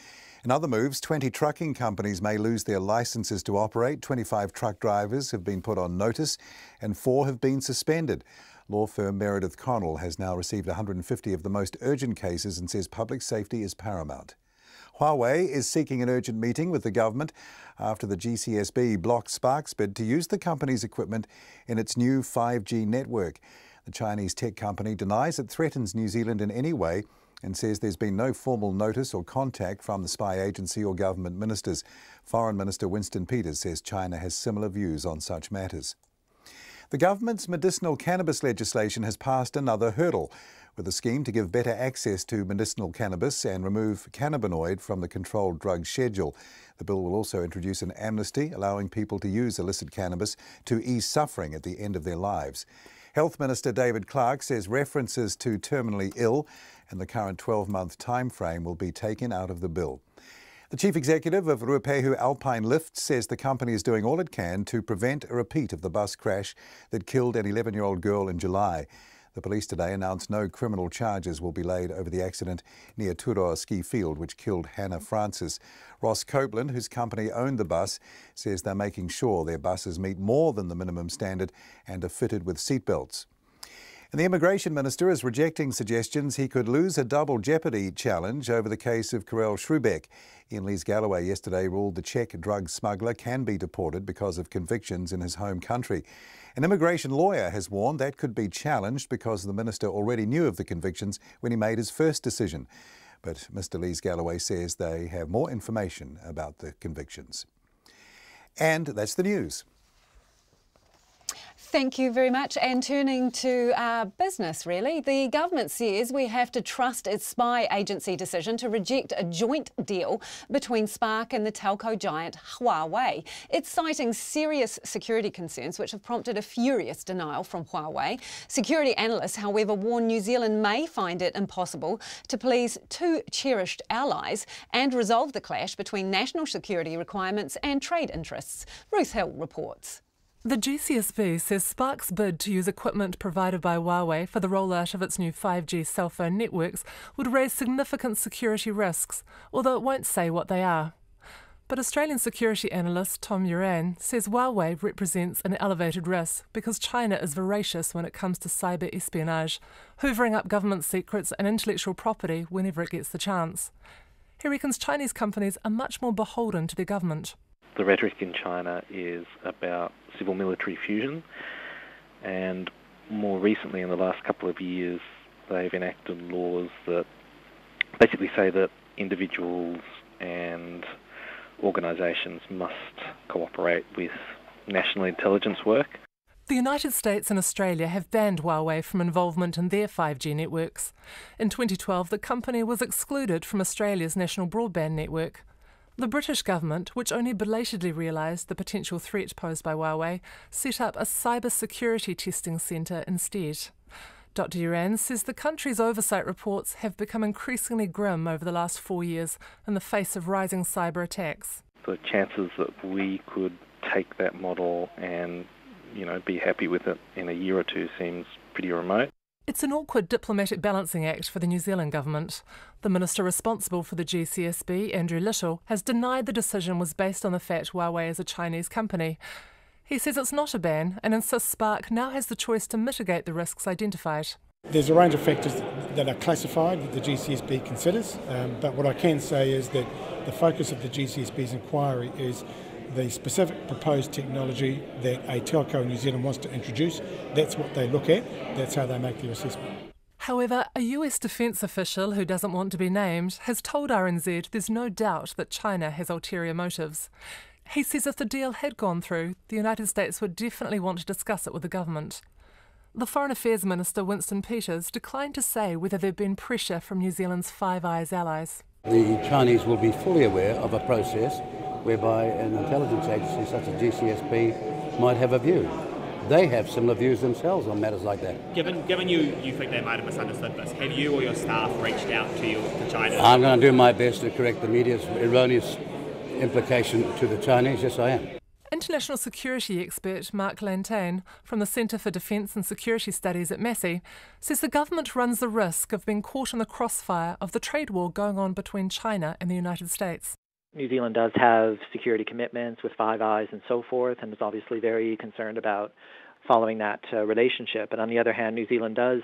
In other moves, 20 trucking companies may lose their licences to operate. 25 truck drivers have been put on notice and 4 have been suspended. Law firm Meredith Connell has now received 150 of the most urgent cases and says public safety is paramount. Huawei is seeking an urgent meeting with the government after the GCSB blocked Spark's bid to use the company's equipment in its new 5G network. The Chinese tech company denies it threatens New Zealand in any way and says there's been no formal notice or contact from the spy agency or government ministers. Foreign Minister Winston Peters says China has similar views on such matters. The government's medicinal cannabis legislation has passed another hurdle, with a scheme to give better access to medicinal cannabis and remove cannabinoid from the controlled drugs schedule. The bill will also introduce an amnesty, allowing people to use illicit cannabis to ease suffering at the end of their lives. Health Minister David Clark says references to terminally ill and the current 12-month time frame will be taken out of the bill. The Chief Executive of Ruapehu Alpine Lifts says the company is doing all it can to prevent a repeat of the bus crash that killed an 11-year-old girl in July. The police today announced no criminal charges will be laid over the accident near Turoa Ski Field, which killed Hannah Francis. Ross Copeland, whose company owned the bus, says they're making sure their buses meet more than the minimum standard and are fitted with seatbelts. And the Immigration Minister is rejecting suggestions he could lose a double jeopardy challenge over the case of Karel Schrubeck. Ian Lees-Galloway yesterday ruled the Czech drug smuggler can be deported because of convictions in his home country. An immigration lawyer has warned that could be challenged because the minister already knew of the convictions when he made his first decision. But Mr. Lees-Galloway says they have more information about the convictions. And that's the news. Thank you very much. And turning to business, really, the government says we have to trust its spy agency decision to reject a joint deal between Spark and the telco giant Huawei. It's citing serious security concerns which have prompted a furious denial from Huawei. Security analysts, however, warn New Zealand may find it impossible to please two cherished allies and resolve the clash between national security requirements and trade interests. Ruth Hill reports. The GCSB says Spark's bid to use equipment provided by Huawei for the rollout of its new 5G cell phone networks would raise significant security risks, although it won't say what they are. But Australian security analyst Tom Uran says Huawei represents an elevated risk because China is voracious when it comes to cyber espionage, hoovering up government secrets and intellectual property whenever it gets the chance. He reckons Chinese companies are much more beholden to their government. The rhetoric in China is about civil-military fusion, and more recently, in the last couple of years, they've enacted laws that basically say that individuals and organisations must cooperate with national intelligence work. The United States and Australia have banned Huawei from involvement in their 5G networks. In 2012, the company was excluded from Australia's national broadband network. The British government, which only belatedly realised the potential threat posed by Huawei, set up a cyber security testing centre instead. Dr. Uran says the country's oversight reports have become increasingly grim over the last 4 years in the face of rising cyber attacks. The chances that we could take that model and, be happy with it in a year or two seems pretty remote. It's an awkward diplomatic balancing act for the New Zealand government. The minister responsible for the GCSB, Andrew Little, has denied the decision was based on the fact Huawei is a Chinese company. He says it's not a ban and insists Spark now has the choice to mitigate the risks identified. There's a range of factors that are classified that the GCSB considers, but what I can say is that the focus of the GCSB's inquiry is the specific proposed technology that a telco in New Zealand wants to introduce. That's what they look at, that's how they make their assessment. However, a US defence official who doesn't want to be named has told RNZ there's no doubt that China has ulterior motives. He says if the deal had gone through, the United States would definitely want to discuss it with the government. The Foreign Affairs Minister, Winston Peters, declined to say whether there'd been pressure from New Zealand's Five Eyes allies. The Chinese will be fully aware of a process whereby an intelligence agency such as GCSB might have a view. They have similar views themselves on matters like that. Given you think they might have misunderstood this, have you or your staff reached out to China? I'm going to do my best to correct the media's erroneous implication to the Chinese. Yes, I am. International security expert Mark Lantane from the Centre for Defence and Security Studies at Massey says the government runs the risk of being caught in the crossfire of the trade war going on between China and the United States. New Zealand does have security commitments with Five Eyes and so forth, and is obviously very concerned about following that relationship. But on the other hand, New Zealand does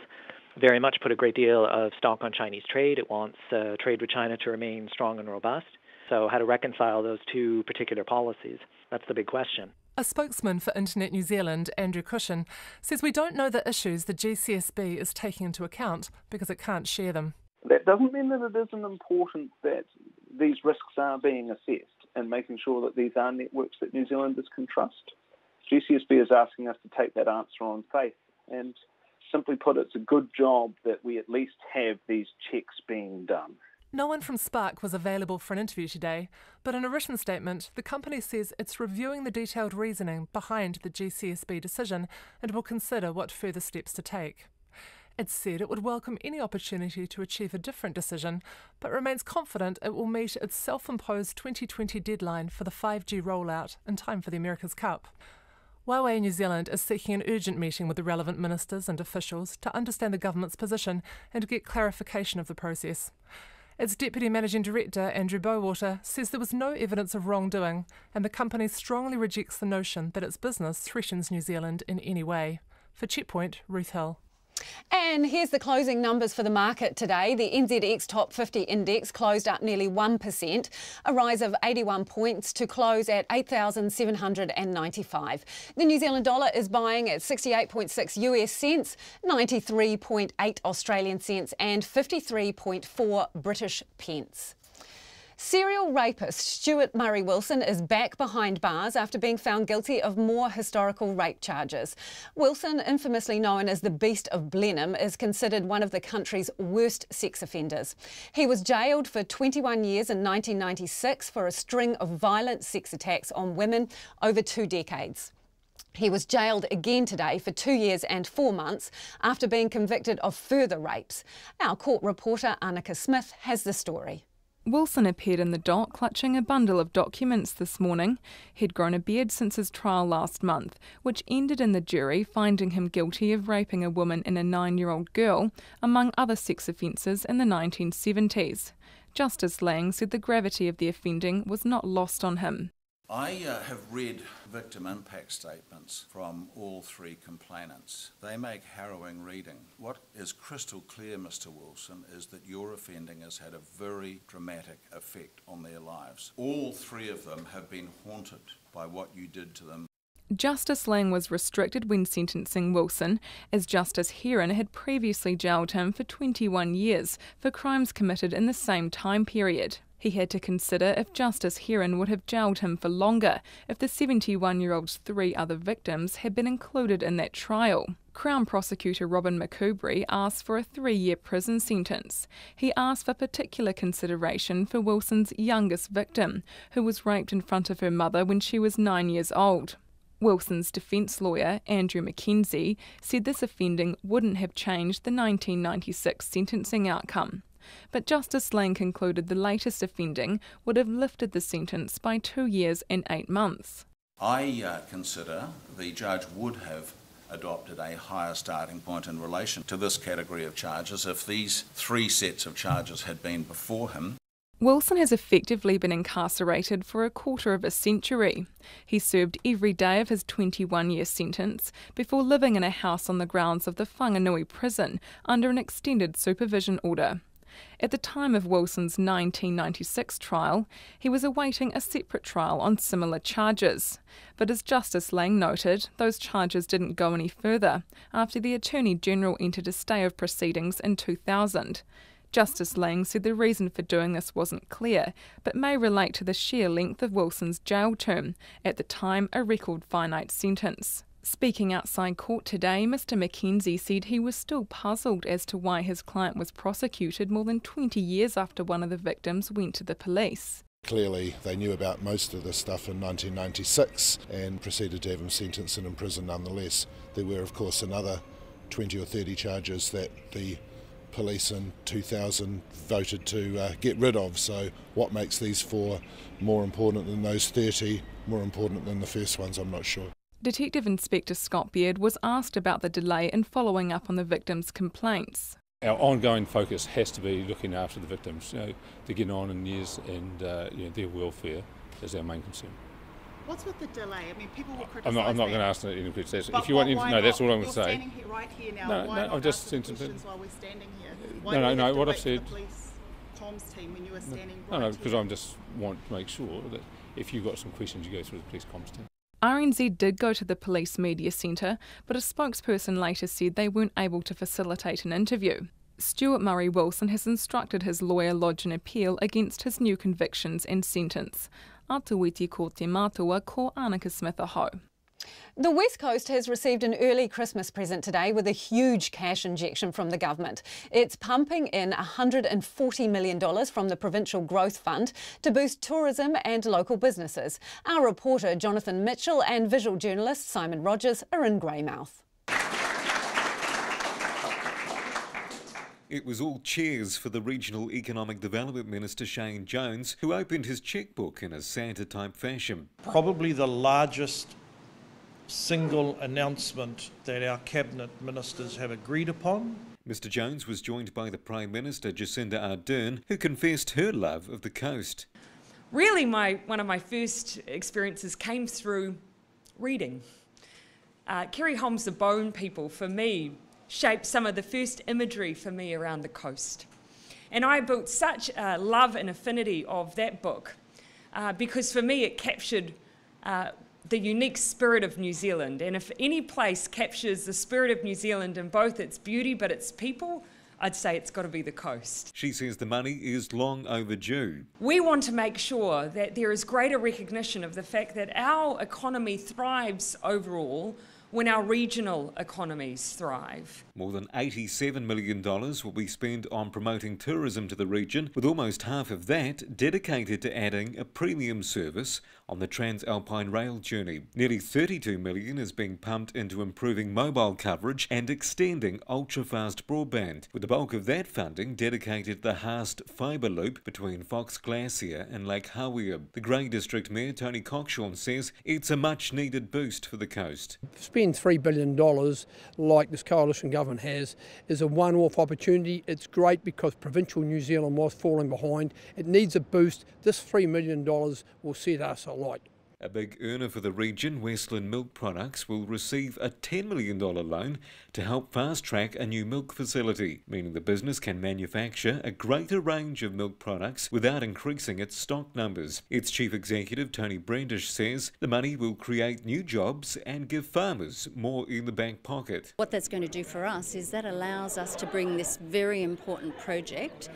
very much put a great deal of stock on Chinese trade. It wants trade with China to remain strong and robust. So how to reconcile those two particular policies, that's the big question. A spokesman for Internet New Zealand, Andrew Cushion, says we don't know the issues the GCSB is taking into account because it can't share them. That doesn't mean that it isn't important that these risks are being assessed and making sure that these are networks that New Zealanders can trust. GCSB is asking us to take that answer on faith, and simply put, it's a good job that we at least have these checks being done. No one from Spark was available for an interview today, but in a written statement, the company says it's reviewing the detailed reasoning behind the GCSB decision and will consider what further steps to take. It said it would welcome any opportunity to achieve a different decision, but remains confident it will meet its self-imposed 2020 deadline for the 5G rollout in time for the America's Cup. Huawei New Zealand is seeking an urgent meeting with the relevant ministers and officials to understand the government's position and to get clarification of the process. Its Deputy Managing Director, Andrew Bowater, says there was no evidence of wrongdoing, and the company strongly rejects the notion that its business threatens New Zealand in any way. For Checkpoint, Ruth Hill. And here's the closing numbers for the market today. The NZX Top 50 Index closed up nearly 1%, a rise of 81 points to close at 8,795. The New Zealand dollar is buying at 68.6 US cents, 93.8 Australian cents and 53.4 British pence. Serial rapist Stewart Murray Wilson is back behind bars after being found guilty of more historical rape charges. Wilson, infamously known as the Beast of Blenheim, is considered one of the country's worst sex offenders. He was jailed for 21 years in 1996 for a string of violent sex attacks on women over 2 decades. He was jailed again today for 2 years and 4 months after being convicted of further rapes. Our court reporter Annika Smith has the story. Wilson appeared in the dock clutching a bundle of documents this morning. He'd grown a beard since his trial last month, which ended in the jury finding him guilty of raping a woman and a 9-year-old girl, among other sex offences in the 1970s. Justice Lang said the gravity of the offending was not lost on him. I have read victim impact statements from all 3 complainants. They make harrowing reading. What is crystal clear, Mr. Wilson, is that your offending has had a very dramatic effect on their lives. All 3 of them have been haunted by what you did to them. Justice Lang was restricted when sentencing Wilson, as Justice Heron had previously jailed him for 21 years for crimes committed in the same time period. He had to consider if Justice Heron would have jailed him for longer if the 71-year-old's 3 other victims had been included in that trial. Crown Prosecutor Robin McCoubrey asked for a 3-year prison sentence. He asked for particular consideration for Wilson's youngest victim, who was raped in front of her mother when she was 9 years old. Wilson's defence lawyer, Andrew Mackenzie, said this offending wouldn't have changed the 1996 sentencing outcome. But Justice Lang concluded the latest offending would have lifted the sentence by 2 years and 8 months. I consider the judge would have adopted a higher starting point in relation to this category of charges if these 3 sets of charges had been before him. Wilson has effectively been incarcerated for a quarter of a century. He served every day of his 21-year sentence before living in a house on the grounds of the Whanganui prison under an extended supervision order. At the time of Wilson's 1996 trial, he was awaiting a separate trial on similar charges. But as Justice Lang noted, those charges didn't go any further after the Attorney General entered a stay of proceedings in 2000. Justice Lang said the reason for doing this wasn't clear, but may relate to the sheer length of Wilson's jail term, at the time a record finite sentence. Speaking outside court today, Mr Mackenzie said he was still puzzled as to why his client was prosecuted more than 20 years after one of the victims went to the police. Clearly they knew about most of this stuff in 1996 and proceeded to have him sentenced and in prison nonetheless. There were of course another 20 or 30 charges that the police in 2000 voted to get rid of, so what makes these 4 more important than those 30, more important than the first ones, I'm not sure. Detective Inspector Scott Beard was asked about the delay in following up on the victims' complaints. Our ongoing focus has to be looking after the victims. They're getting on in years and their welfare is our main concern. What's with the delay? I mean, people will criticise I'm not going to ask any questions. If you want, no, that's all I'm going to say. You're standing here, right here now. Why not I'm just ask questions while we're standing here? No. What I've said. The police comms team when you were standing. No, because I just want to make sure that if you've got some questions, you go through the police comms team. RNZ did go to the Police Media Centre, but a spokesperson later said they weren't able to facilitate an interview. Stewart Murray Wilson has instructed his lawyer lodge an appeal against his new convictions and sentence. Atuiti ko te mātua ko Annika Smith aho. The West Coast has received an early Christmas present today with a huge cash injection from the government. It's pumping in $140 million from the Provincial Growth Fund to boost tourism and local businesses. Our reporter Jonathan Mitchell and visual journalist Simon Rogers are in Greymouth. It was all cheers for the Regional Economic Development Minister Shane Jones, who opened his chequebook in a Santa-type fashion. Probably the largest single announcement that our Cabinet Ministers have agreed upon. Mr Jones was joined by the Prime Minister Jacinda Ardern, who confessed her love of the coast. Really, one of my first experiences came through reading. Kerry Holmes' The Bone People, for me, shaped some of the first imagery for me around the coast. And I built such a love and affinity of that book because for me it captured the unique spirit of New Zealand. And if any place captures the spirit of New Zealand in both its beauty but its people, I'd say it's got to be the coast. She says the money is long overdue. We want to make sure that there is greater recognition of the fact that our economy thrives overall when our regional economies thrive. More than $87 million will be spent on promoting tourism to the region, with almost half of that dedicated to adding a premium service on the Transalpine Rail journey. Nearly $32 million is being pumped into improving mobile coverage and extending ultra-fast broadband, with the bulk of that funding dedicated to the Haast fibre loop between Fox Glacier and Lake Hawea. The Grey District Mayor Tony Cockshawn says it's a much-needed boost for the coast. Spend $3 billion like this coalition government has is a one-off opportunity. It's great because provincial New Zealand was falling behind. It needs a boost. This $3 million will set us alight. A big earner for the region, Westland Milk Products, will receive a $10 million loan to help fast-track a new milk facility, meaning the business can manufacture a greater range of milk products without increasing its stock numbers. Its chief executive, Tony Brandish, says the money will create new jobs and give farmers more in the back pocket. What that's going to do for us is that allows us to bring this very important project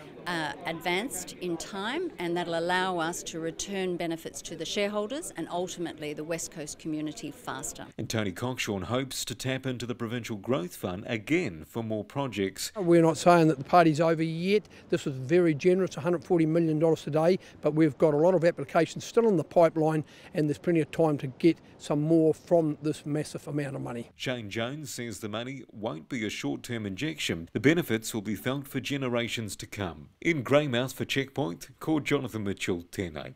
advanced in time, and that'll allow us to return benefits to the shareholders and ultimately the West Coast community faster. And Tony Cockshawn hopes to tap into the Provincial Growth Fund again for more projects. We're not saying that the party's over yet. This was very generous, $140 million today, but we've got a lot of applications still in the pipeline, and there's plenty of time to get some more from this massive amount of money. Shane Jones says the money won't be a short-term injection. The benefits will be felt for generations to come. In Greymouth for Checkpoint, called Jonathan Mitchell, Tēnei.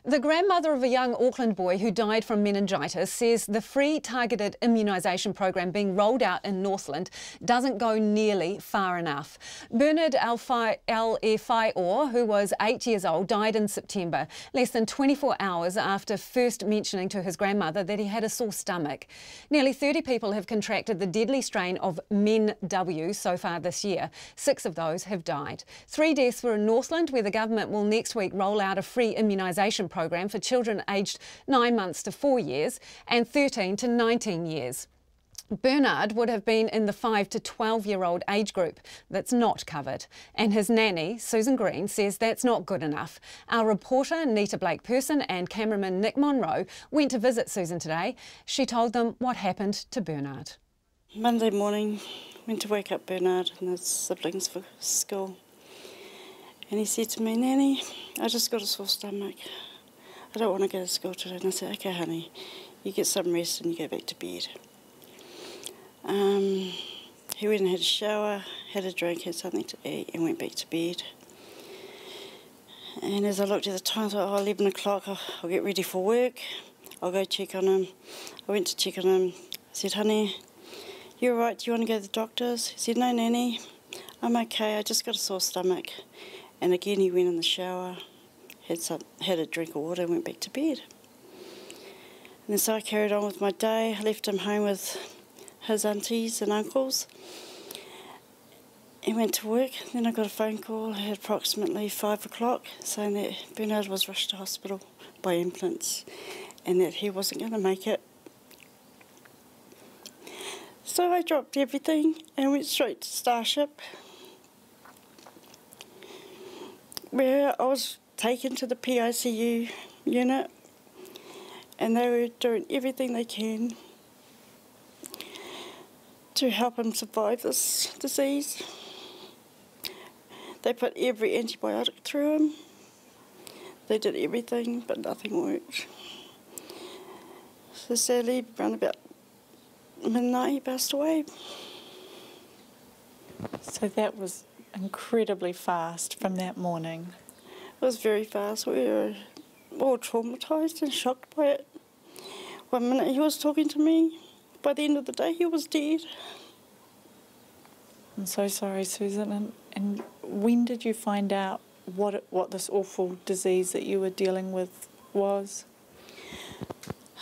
The grandmother of a young Auckland boy who died from meningitis says the free targeted immunisation program being rolled out in Northland doesn't go nearly far enough. Bernard El-Efaior, who was 8 years old, died in September, less than 24 hours after first mentioning to his grandmother that he had a sore stomach. Nearly 30 people have contracted the deadly strain of Men-W so far this year. 6 of those have died. 3 deaths were in Northland, where the government will next week roll out a free immunisation program for children aged 9 months to 4 years and 13 to 19 years. Bernard would have been in the 5 to 12-year-old age group that's not covered. And his nanny, Susan Green, says that's not good enough. Our reporter, Nita Blake-Person, and cameraman Nick Monroe went to visit Susan today. She told them what happened to Bernard. Monday morning, went to wake up Bernard and his siblings for school. And he said to me, "Nanny, I just got a sore stomach. I don't want to go to school today." And I said, "Okay, honey, you get some rest and you go back to bed." He went and had a shower, had a drink, had something to eat, and went back to bed. And as I looked at the time, I thought, 11 o'clock, I'll get ready for work. I'll go check on him. I went to check on him. I said, "Honey, you all right? Do you want to go to the doctors?" He said, "No, Nanny, I'm okay. I just got a sore stomach." And again, he went in the shower, had a drink of water, and went back to bed. And so I carried on with my day. I left him home with his aunties and uncles. He went to work. Then I got a phone call at approximately 5 o'clock saying that Bernard was rushed to hospital by ambulance and that he wasn't going to make it. So I dropped everything and went straight to Starship, where I was taken to the PICU unit, and they were doing everything they can to help him survive this disease. They put every antibiotic through him. They did everything, but nothing worked. So sadly, around about midnight, he passed away. So that was incredibly fast from that morning. It was very fast. We were all traumatised and shocked by it. 1 minute he was talking to me. By the end of the day, he was dead. I'm so sorry, Susan. And when did you find out what this awful disease that you were dealing with was?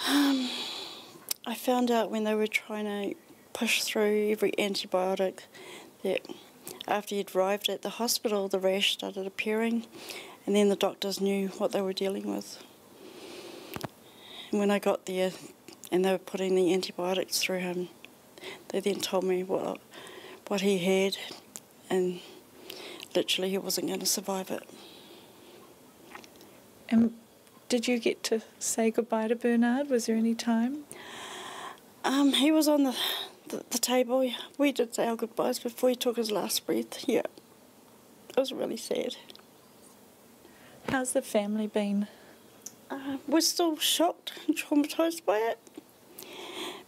I found out when they were trying to push through every antibiotic that after he'd arrived at the hospital, the rash started appearing, and then the doctors knew what they were dealing with. And when I got there and they were putting the antibiotics through him, they then told me what he had, and literally he wasn't going to survive it. And did you get to say goodbye to Bernard? Was there any time? He was on the table. We did say our goodbyes before he took his last breath. Yeah, it was really sad. How's the family been? We're still shocked and traumatised by it,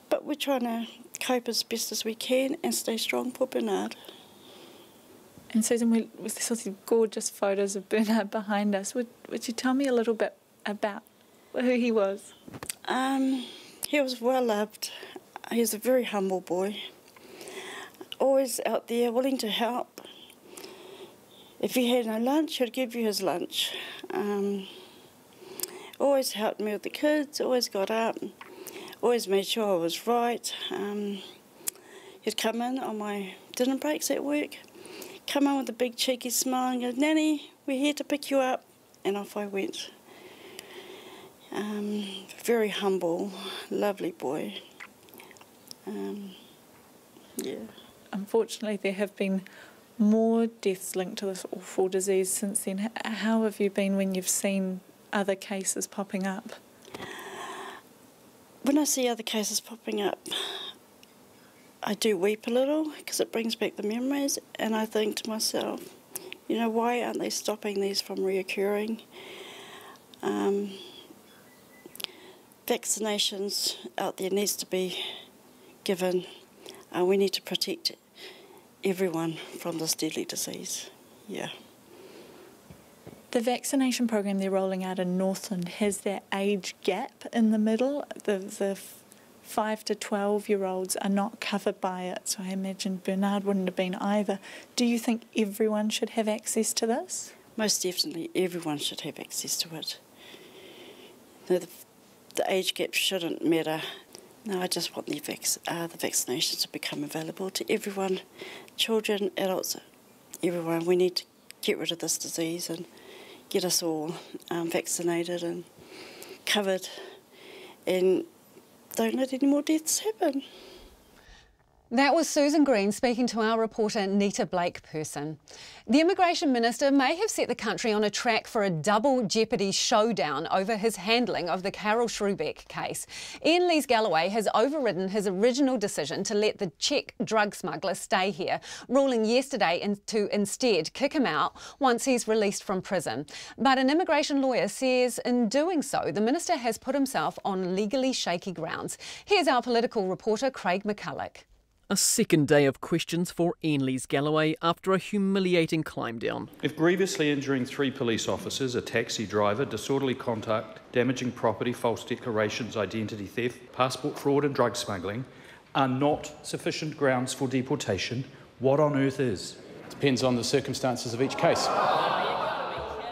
but we're trying to cope as best as we can and stay strong for Bernard. And Susan, with these gorgeous photos of Bernard behind us, would you tell me a little bit about who he was? He was well loved. He was a very humble boy, always out there willing to help. If he had no lunch, he'd give you his lunch. always helped me with the kids, always got up, always made sure I was right. He'd come in on my dinner breaks at work, come in with a big cheeky smile and go, "Nanny, we're here to pick you up," and off I went. Very humble, lovely boy. Yeah. Unfortunately, there have been more deaths linked to this awful disease since then. How have you been when you've seen other cases popping up? When I see other cases popping up, I do weep a little because it brings back the memories, and I think to myself, you know, why aren't they stopping these from reoccurring? Vaccinations out there needs to be given. We need to protect everyone from this deadly disease. Yeah. The vaccination program they're rolling out in Northland has that age gap in the middle. The 5 to 12-year-olds are not covered by it, so I imagine Bernard wouldn't have been either. Do you think everyone should have access to this? Most definitely, everyone should have access to it. No, the age gap shouldn't matter. No, I just want the vaccinations to become available to everyone, children, adults, everyone. We need to get rid of this disease and get us all vaccinated and covered, and don't let any more deaths happen. That was Susan Green speaking to our reporter Nita Blake-Person. The Immigration Minister may have set the country on a track for a double jeopardy showdown over his handling of the Carol Srubeck case. Ian Lees-Galloway has overridden his original decision to let the Czech drug smuggler stay here, ruling yesterday to instead kick him out once he's released from prison. But an immigration lawyer says in doing so, the minister has put himself on legally shaky grounds. Here's our political reporter Craig McCulloch. A second day of questions for Ian Lees-Galloway after a humiliating climb down. If grievously injuring 3 police officers, a taxi driver, disorderly conduct, damaging property, false declarations, identity theft, passport fraud and drug smuggling are not sufficient grounds for deportation, what on earth is? Depends on the circumstances of each case.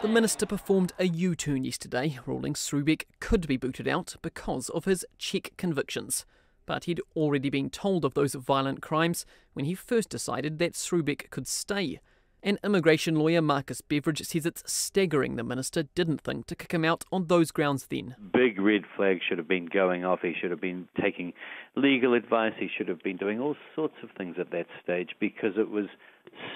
The minister performed a U-turn yesterday, ruling Srubeck could be booted out because of his Czech convictions. But he'd already been told of those violent crimes when he first decided that Srubeck could stay. And immigration lawyer Marcus Beveridge says it's staggering the minister didn't think to kick him out on those grounds then. Big red flag should have been going off. He should have been taking legal advice. He should have been doing all sorts of things at that stage because it was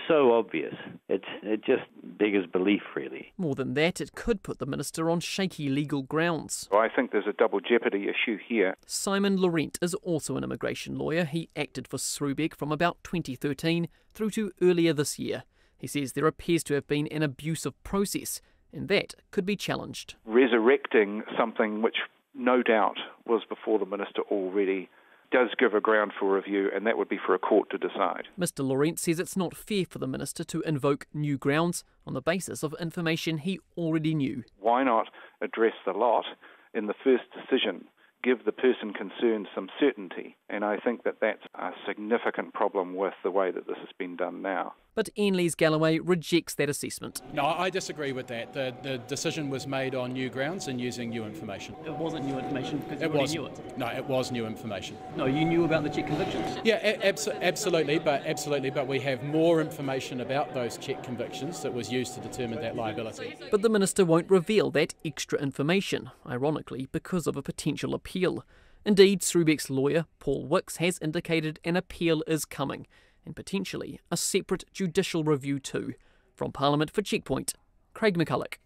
so obvious. It just beggars belief, really. More than that, it could put the minister on shaky legal grounds. I think there's a double jeopardy issue here. Simon Laurent is also an immigration lawyer. He acted for Srubeck from about 2013 through to earlier this year. He says there appears to have been an abusive process, and that could be challenged. Resurrecting something which no doubt was before the minister already does give a ground for review, and that would be for a court to decide. Mr Laurent says it's not fair for the minister to invoke new grounds on the basis of information he already knew. Why not address the lot in the first decision? Give the person concerned some certainty, and I think that that's a significant problem with the way that this has been done now. But Ian Lees-Galloway rejects that assessment. No, I disagree with that. The decision was made on new grounds and using new information. It wasn't new information because you already knew it? No, it was new information. No, you knew about the Czech convictions? Yeah, absolutely, but we have more information about those Czech convictions that was used to determine that liability. But the minister won't reveal that extra information, ironically, because of a potential appeal. Indeed, Srubeck's lawyer, Paul Wicks, has indicated an appeal is coming, and potentially a separate judicial review too. From Parliament for Checkpoint, Craig McCulloch.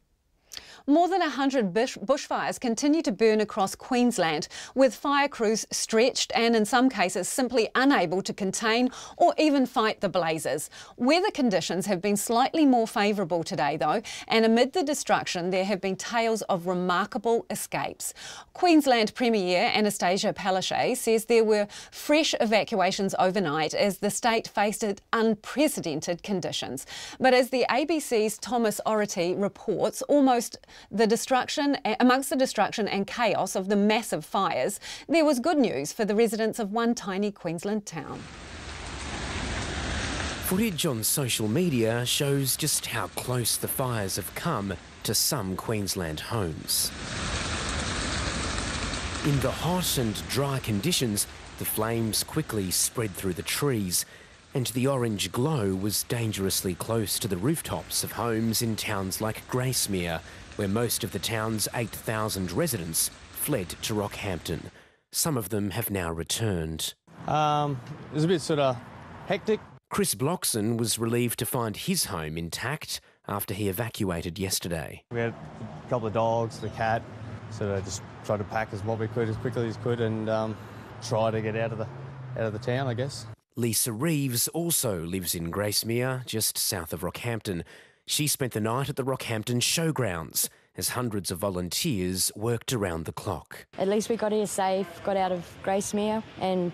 More than 100 bushfires continue to burn across Queensland, with fire crews stretched and in some cases simply unable to contain or even fight the blazes. Weather conditions have been slightly more favourable today though, and amid the destruction there have been tales of remarkable escapes. Queensland Premier Anastasia Palaszczuk says there were fresh evacuations overnight as the state faced unprecedented conditions. But as the ABC's Thomas Ority reports, amongst the destruction and chaos of the massive fires, there was good news for the residents of one tiny Queensland town. Footage on social media shows just how close the fires have come to some Queensland homes. In the hot and dry conditions, the flames quickly spread through the trees, and the orange glow was dangerously close to the rooftops of homes in towns like Gracemere, where most of the town's 8,000 residents fled to Rockhampton. Some of them have now returned. It was a bit sort of hectic. Chris Bloxon was relieved to find his home intact after he evacuated yesterday. We had a couple of dogs, the cat, so I just tried to pack what we could as quickly as could and try to get out of the town, I guess. Lisa Reeves also lives in Gracemere, just south of Rockhampton. She spent the night at the Rockhampton Showgrounds as hundreds of volunteers worked around the clock. At least we got here safe, got out of Gracemere, and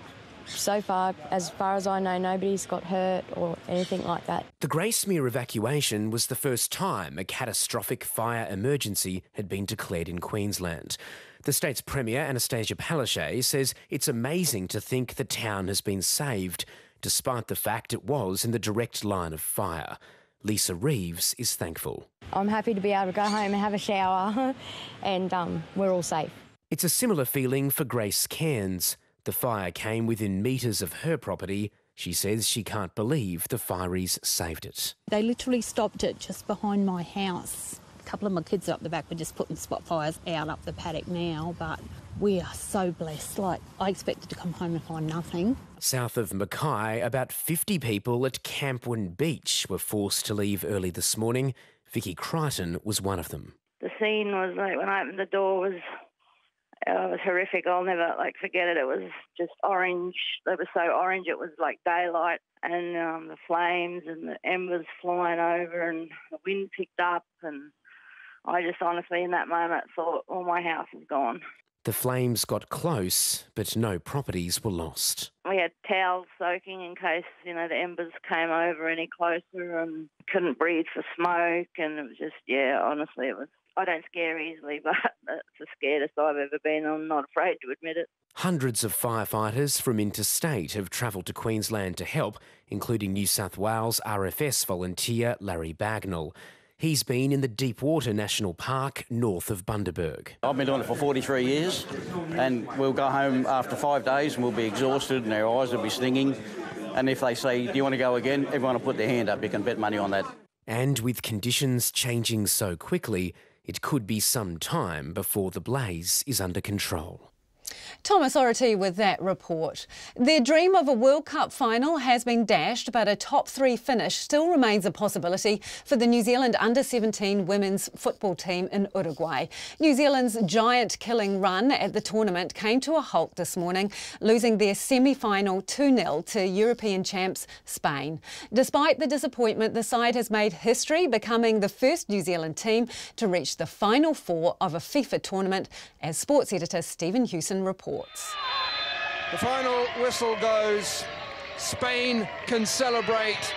so far as I know, nobody's got hurt or anything like that. The Gracemere evacuation was the first time a catastrophic fire emergency had been declared in Queensland. The state's Premier, Anastasia Palaszczuk, says it's amazing to think the town has been saved, despite the fact it was in the direct line of fire. Lisa Reeves is thankful. I'm happy to be able to go home and have a shower and we're all safe. It's a similar feeling for Grace Cairns. The fire came within metres of her property. She says she can't believe the fireys saved it. They literally stopped it just behind my house. A couple of my kids up the back were just putting spot fires out up the paddock now, but we are so blessed. Like, I expected to come home and find nothing. South of Mackay, about 50 people at Campwyn Beach were forced to leave early this morning. Vicky Crichton was one of them. The scene was like, when I opened the door, was horrific. I'll never forget it. It was just orange. It was so orange it was like daylight, and the flames and the embers flying over, and the wind picked up, and I just honestly in that moment thought, oh, my house is gone. The flames got close, but no properties were lost. We had towels soaking in case, the embers came over any closer, and couldn't breathe for smoke, and it was just, honestly, it was. I don't scare easily, but it's the scaredest I've ever been. I'm not afraid to admit it. Hundreds of firefighters from interstate have travelled to Queensland to help, including New South Wales RFS volunteer Larry Bagnall. He's been in the Deepwater National Park north of Bundaberg. I've been doing it for 43 years, and we'll go home after 5 days and we'll be exhausted and our eyes will be stinging. And if they say, do you want to go again, everyone will put their hand up. You can bet money on that. And with conditions changing so quickly, it could be some time before the blaze is under control. Thomas Ority with that report. Their dream of a World Cup final has been dashed, but a top 3 finish still remains a possibility for the New Zealand under-17 women's football team in Uruguay. New Zealand's giant-killing run at the tournament came to a halt this morning, losing their semi-final 2-0 to European champs Spain. Despite the disappointment, the side has made history, becoming the first New Zealand team to reach the final 4 of a FIFA tournament, as sports editor Stephen Hewson reports. The final whistle goes. Spain can celebrate,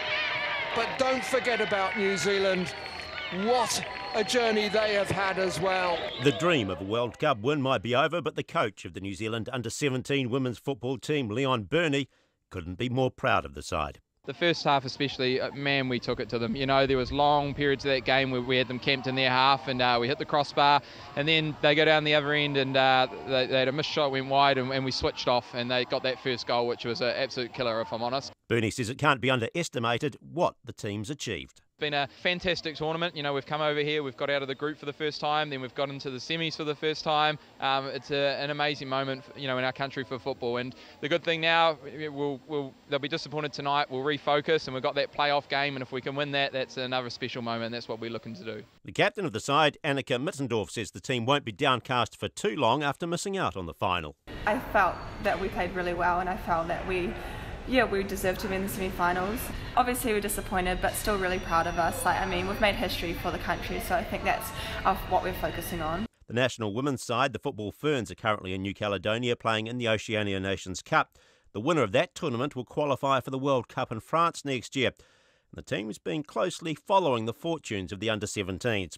but don't forget about New Zealand. What a journey they have had as well. The dream of a World Cup win might be over, but the coach of the New Zealand under-17 women's football team, Leon Burney, couldn't be more proud of the side. The first half especially, man, we took it to them. There was long periods of that game where we had them camped in their half, and we hit the crossbar, and then they go down the other end, and they had a missed shot, went wide, and we switched off, and they got that first goal, which was an absolute killer, if I'm honest. Burney says it can't be underestimated what the team's achieved. It's been a fantastic tournament. We've come over here, we've got out of the group for the first time, then we've got into the semis for the first time. It's an amazing moment, in our country for football. And the good thing now, they'll be disappointed tonight. We'll refocus, and we've got that playoff game. And if we can win that, that's another special moment. That's what we're looking to do. The captain of the side, Annika Mittendorf, says the team won't be downcast for too long after missing out on the final. I felt that we played really well, and I felt that we deserved to be in the semi-finals. Obviously we're disappointed, but still really proud of us. We've made history for the country, so I think that's what we're focusing on. The national women's side, the Football Ferns, are currently in New Caledonia playing in the Oceania Nations Cup. The winner of that tournament will qualify for the World Cup in France next year. And the team has been closely following the fortunes of the under-17s.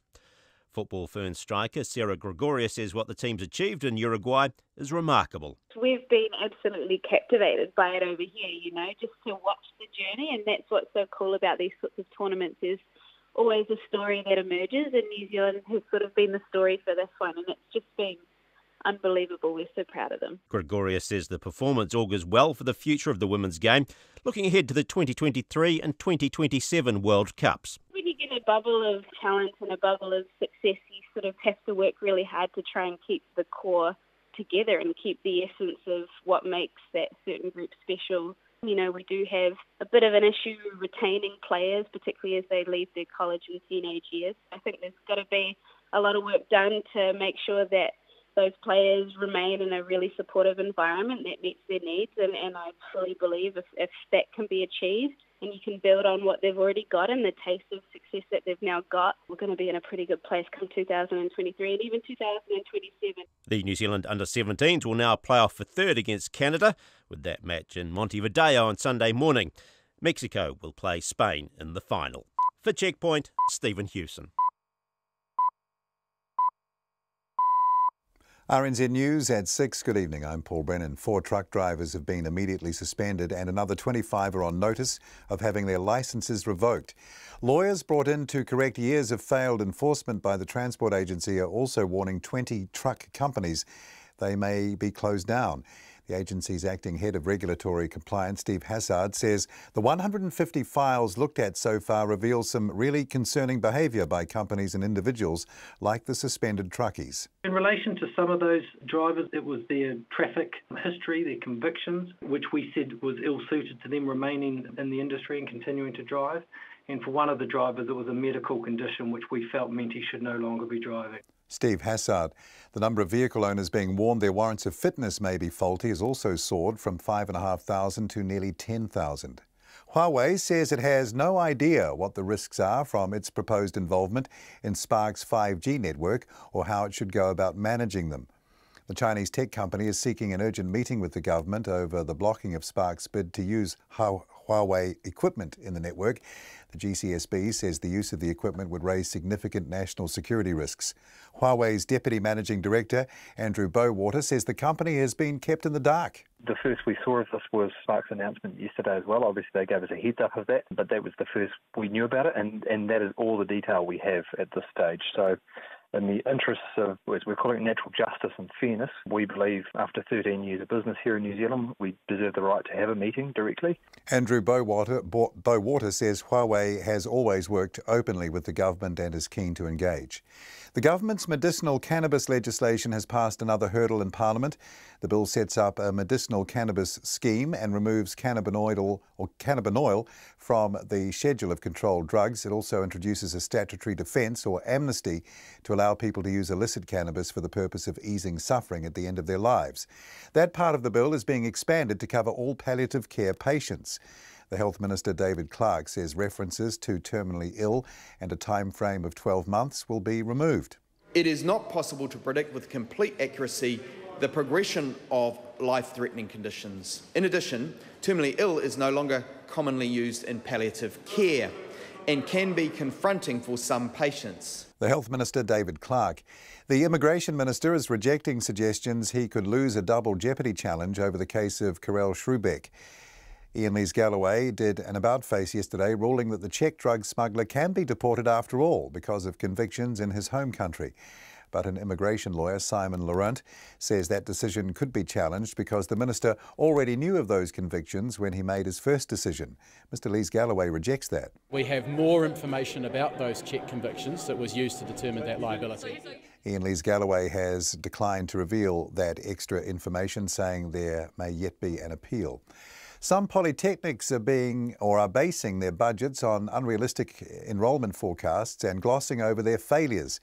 Football Ferns striker Sarah Gregoria says what the team's achieved in Uruguay is remarkable. We've been absolutely captivated by it over here, just to watch the journey, and that's what's so cool about these sorts of tournaments is always a story that emerges, and New Zealand has sort of been the story for this one, and it's just been unbelievable. We're so proud of them. Gregoria says the performance augurs well for the future of the women's game, looking ahead to the 2023 and 2027 World Cups. When you get a bubble of talent and a bubble of success, you sort of have to work really hard to try and keep the core together and keep the essence of what makes that certain group special. You know, we do have a bit of an issue retaining players, particularly as they leave their college and teenage years. I think there's got to be a lot of work done to make sure that those players remain in a really supportive environment that meets their needs, and I fully believe if that can be achieved and you can build on what they've already got and the taste of success that they've now got, we're going to be in a pretty good place come 2023 and even 2027. The New Zealand under-17s will now play off for third against Canada, with that match in Montevideo on Sunday morning. Mexico will play Spain in the final. For Checkpoint, Stephen Hewson. RNZ News at 6. Good evening, I'm Paul Brennan. 4 truck drivers have been immediately suspended and another 25 are on notice of having their licences revoked. Lawyers brought in to correct years of failed enforcement by the Transport Agency are also warning 20 truck companies they may be closed down. The agency's acting head of regulatory compliance, Steve Hassard, says the 150 files looked at so far reveal some really concerning behaviour by companies and individuals like the suspended truckies. In relation to some of those drivers, it was their traffic history, their convictions, which we said was ill-suited to them remaining in the industry and continuing to drive. And for one of the drivers, it was a medical condition which we felt meant he should no longer be driving. Steve Hassard. The number of vehicle owners being warned their warrants of fitness may be faulty has also soared from 5,500 to nearly 10,000. Huawei says it has no idea what the risks are from its proposed involvement in Spark's 5G network or how it should go about managing them. The Chinese tech company is seeking an urgent meeting with the government over the blocking of Spark's bid to use Huawei equipment in the network. The GCSB says the use of the equipment would raise significant national security risks. Huawei's Deputy Managing Director, Andrew Bowater, says the company has been kept in the dark. The first we saw of this was Spark's announcement yesterday as well. Obviously, they gave us a heads up of that, but that was the first we knew about it, and that is all the detail we have at this stage. So in the interests of, as we're calling it, natural justice and fairness, we believe after 13 years of business here in New Zealand, we deserve the right to have a meeting directly. Andrew Bowater says Huawei has always worked openly with the government and is keen to engage. The government's medicinal cannabis legislation has passed another hurdle in Parliament. The bill sets up a medicinal cannabis scheme and removes cannabinoid from the schedule of controlled drugs. It also introduces a statutory defence or amnesty to allow people to use illicit cannabis for the purpose of easing suffering at the end of their lives. That part of the bill is being expanded to cover all palliative care patients. The Health Minister, David Clark, says references to terminally ill and a time frame of 12 months will be removed. It is not possible to predict with complete accuracy the progression of life-threatening conditions. In addition, terminally ill is no longer commonly used in palliative care and can be confronting for some patients. The Health Minister, David Clark. The Immigration Minister is rejecting suggestions he could lose a double jeopardy challenge over the case of Karel Schrubeck. Ian Lees-Galloway did an about-face yesterday ruling that the Czech drug smuggler can be deported after all because of convictions in his home country. But an immigration lawyer, Simon Laurent, says that decision could be challenged because the minister already knew of those convictions when he made his first decision. Mr Lees-Galloway rejects that. We have more information about those Czech convictions that was used to determine that liability. Ian Lees-Galloway has declined to reveal that extra information, saying there may yet be an appeal. Some polytechnics are basing their budgets on unrealistic enrolment forecasts and glossing over their failures.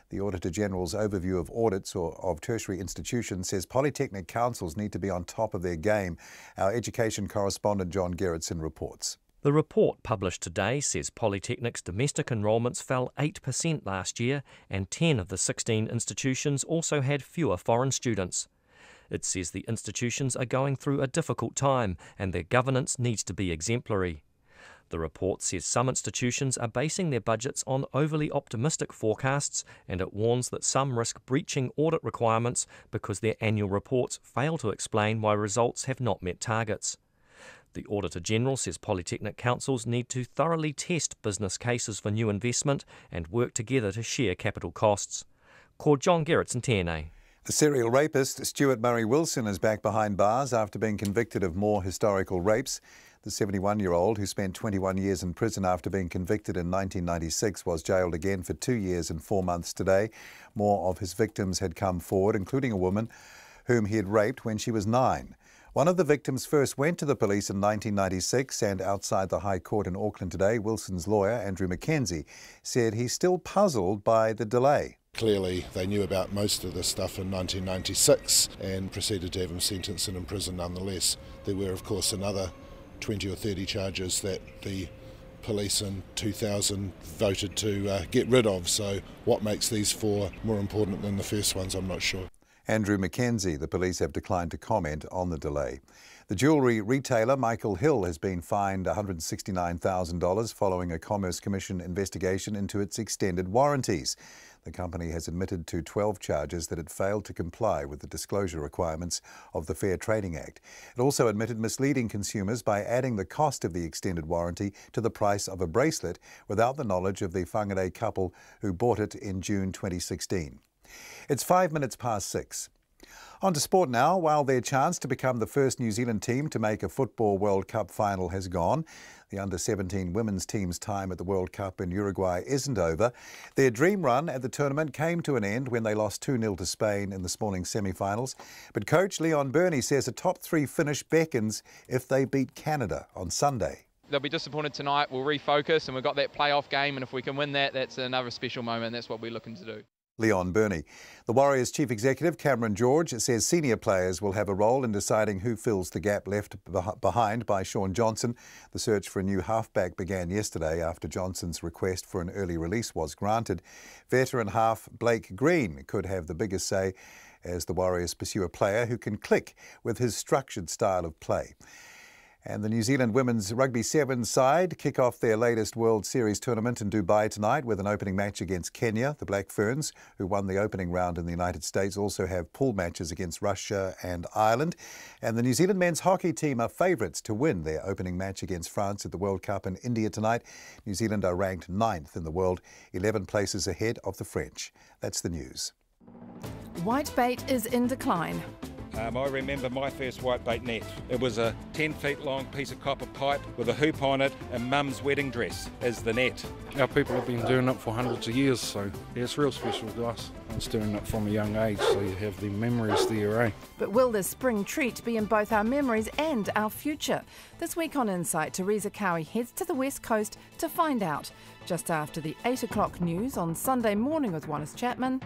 The Auditor General's overview of audits of tertiary institutions says polytechnic councils need to be on top of their game. Our education correspondent John Gerritsen reports. The report published today says Polytechnic's domestic enrolments fell 8% last year and 10 of the 16 institutions also had fewer foreign students. It says the institutions are going through a difficult time and their governance needs to be exemplary. The report says some institutions are basing their budgets on overly optimistic forecasts, and it warns that some risk breaching audit requirements because their annual reports fail to explain why results have not met targets. The Auditor General says polytechnic councils need to thoroughly test business cases for new investment and work together to share capital costs. Ko John Gerritsen, TNA. The serial rapist Stewart Wilson is back behind bars after being convicted of more historical rapes. The 71-year-old, who spent 21 years in prison after being convicted in 1996, was jailed again for 2 years and 4 months today. More of his victims had come forward, including a woman whom he had raped when she was 9. One of the victims first went to the police in 1996, and outside the High Court in Auckland today, Wilson's lawyer, Andrew Mackenzie, said he's still puzzled by the delay. Clearly, they knew about most of this stuff in 1996 and proceeded to have him sentenced and in prison nonetheless. There were, of course, another 20 or 30 charges that the police in 2000 voted to get rid of. So what makes these 4 more important than the first ones, I'm not sure. Andrew Mackenzie, the police have declined to comment on the delay. The jewellery retailer Michael Hill has been fined $169,000 following a Commerce Commission investigation into its extended warranties. The company has admitted to 12 charges that it failed to comply with the disclosure requirements of the Fair Trading Act. It also admitted misleading consumers by adding the cost of the extended warranty to the price of a bracelet without the knowledge of the Whangarei couple who bought it in June 2016. It's 5 minutes past 6. On to sport now. While their chance to become the first New Zealand team to make a Football World Cup final has gone, the under-17 women's team's time at the World Cup in Uruguay isn't over. Their dream run at the tournament came to an end when they lost 2-0 to Spain in this morning's semi-finals. But coach Leon Burney says a top 3 finish beckons if they beat Canada on Sunday. They'll be disappointed tonight. We'll refocus, and we've got that playoff game, and if we can win that, that's another special moment. That's what we're looking to do. Leon Burney. The Warriors' chief executive, Cameron George, says senior players will have a role in deciding who fills the gap left behind by Sean Johnson. The search for a new halfback began yesterday after Johnson's request for an early release was granted. Veteran half Blake Green could have the biggest say as the Warriors pursue a player who can click with his structured style of play. And the New Zealand women's rugby sevens side kick off their latest World Series tournament in Dubai tonight with an opening match against Kenya. The Black Ferns, who won the opening round in the United States, also have pool matches against Russia and Ireland. And the New Zealand men's hockey team are favourites to win their opening match against France at the World Cup in India tonight. New Zealand are ranked 9th in the world, 11 places ahead of the French. That's the news. Whitebait is in decline. I remember my first whitebait net. It was a 10 feet long piece of copper pipe with a hoop on it and Mum's wedding dress as the net. Our people have been doing it for hundreds of years, so yeah, it's real special to us. I was doing it from a young age, so you have the memories there, eh? But will this spring treat be in both our memories and our future? This week on Insight, Teresa Cowie heads to the West Coast to find out. Just after the 8 o'clock news on Sunday morning with Wallace Chapman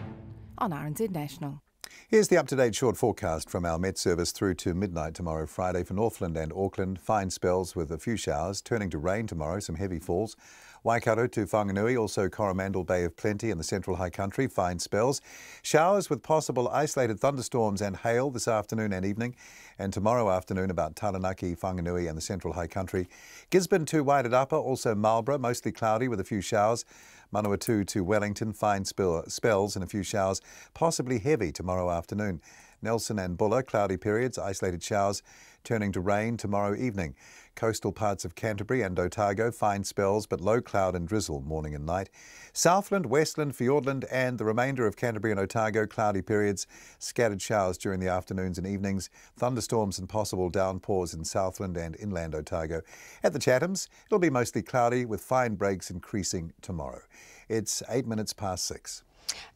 on RNZ National. Here's the up-to-date short forecast from our Met Service through to midnight tomorrow Friday for Northland and Auckland. Fine spells with a few showers, turning to rain tomorrow, some heavy falls. Waikato to Whanganui, also Coromandel Bay of Plenty in the Central High Country, fine spells. Showers with possible isolated thunderstorms and hail this afternoon and evening. And tomorrow afternoon about Taranaki, Whanganui and the Central High Country. Gisborne to Waitarapa, also Marlborough, mostly cloudy with a few showers. Manawatu to Wellington, fine spells and a few showers, possibly heavy tomorrow afternoon. Nelson and Buller, cloudy periods, isolated showers, turning to rain tomorrow evening. Coastal parts of Canterbury and Otago, fine spells but low cloud and drizzle morning and night. Southland, Westland, Fiordland and the remainder of Canterbury and Otago, cloudy periods, scattered showers during the afternoons and evenings, thunderstorms and possible downpours in Southland and inland Otago. At the Chathams, it'll be mostly cloudy with fine breaks increasing tomorrow. It's 8 minutes past 6.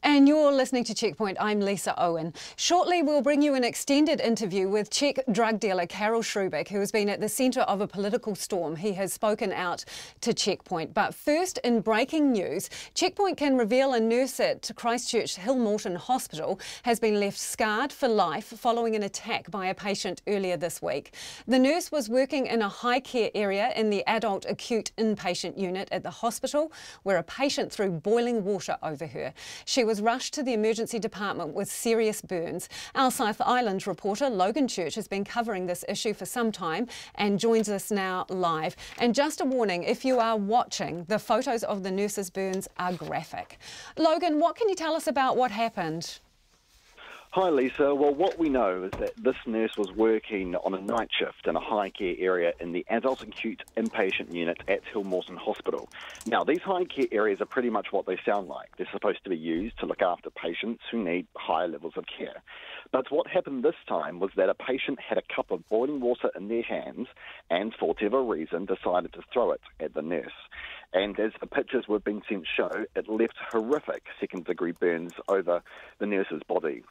And you're listening to Checkpoint. I'm Lisa Owen. Shortly, we'll bring you an extended interview with Czech drug dealer Karel Shrubik, who has been at the centre of a political storm. He has spoken out to Checkpoint. But first, in breaking news, Checkpoint can reveal a nurse at Christchurch Hillmorton Hospital has been left scarred for life following an attack by a patient earlier this week. The nurse was working in a high care area in the adult acute inpatient unit at the hospital, where a patient threw boiling water over her. She was rushed to the emergency department with serious burns. Our South Island reporter Logan Church has been covering this issue for some time and joins us now live. And just a warning, if you are watching, the photos of the nurse's burns are graphic. Logan, what can you tell us about what happened? Hi, Lisa. Well, what we know is that this nurse was working on a night shift in a high care area in the adult acute inpatient unit at Hillmorton Hospital. Now, these high care areas are pretty much what they sound like. They're supposed to be used to look after patients who need higher levels of care. But what happened this time was that a patient had a cup of boiling water in their hands and, for whatever reason, decided to throw it at the nurse. And as the pictures we've been sent show, it left horrific second-degree burns over the nurse's body.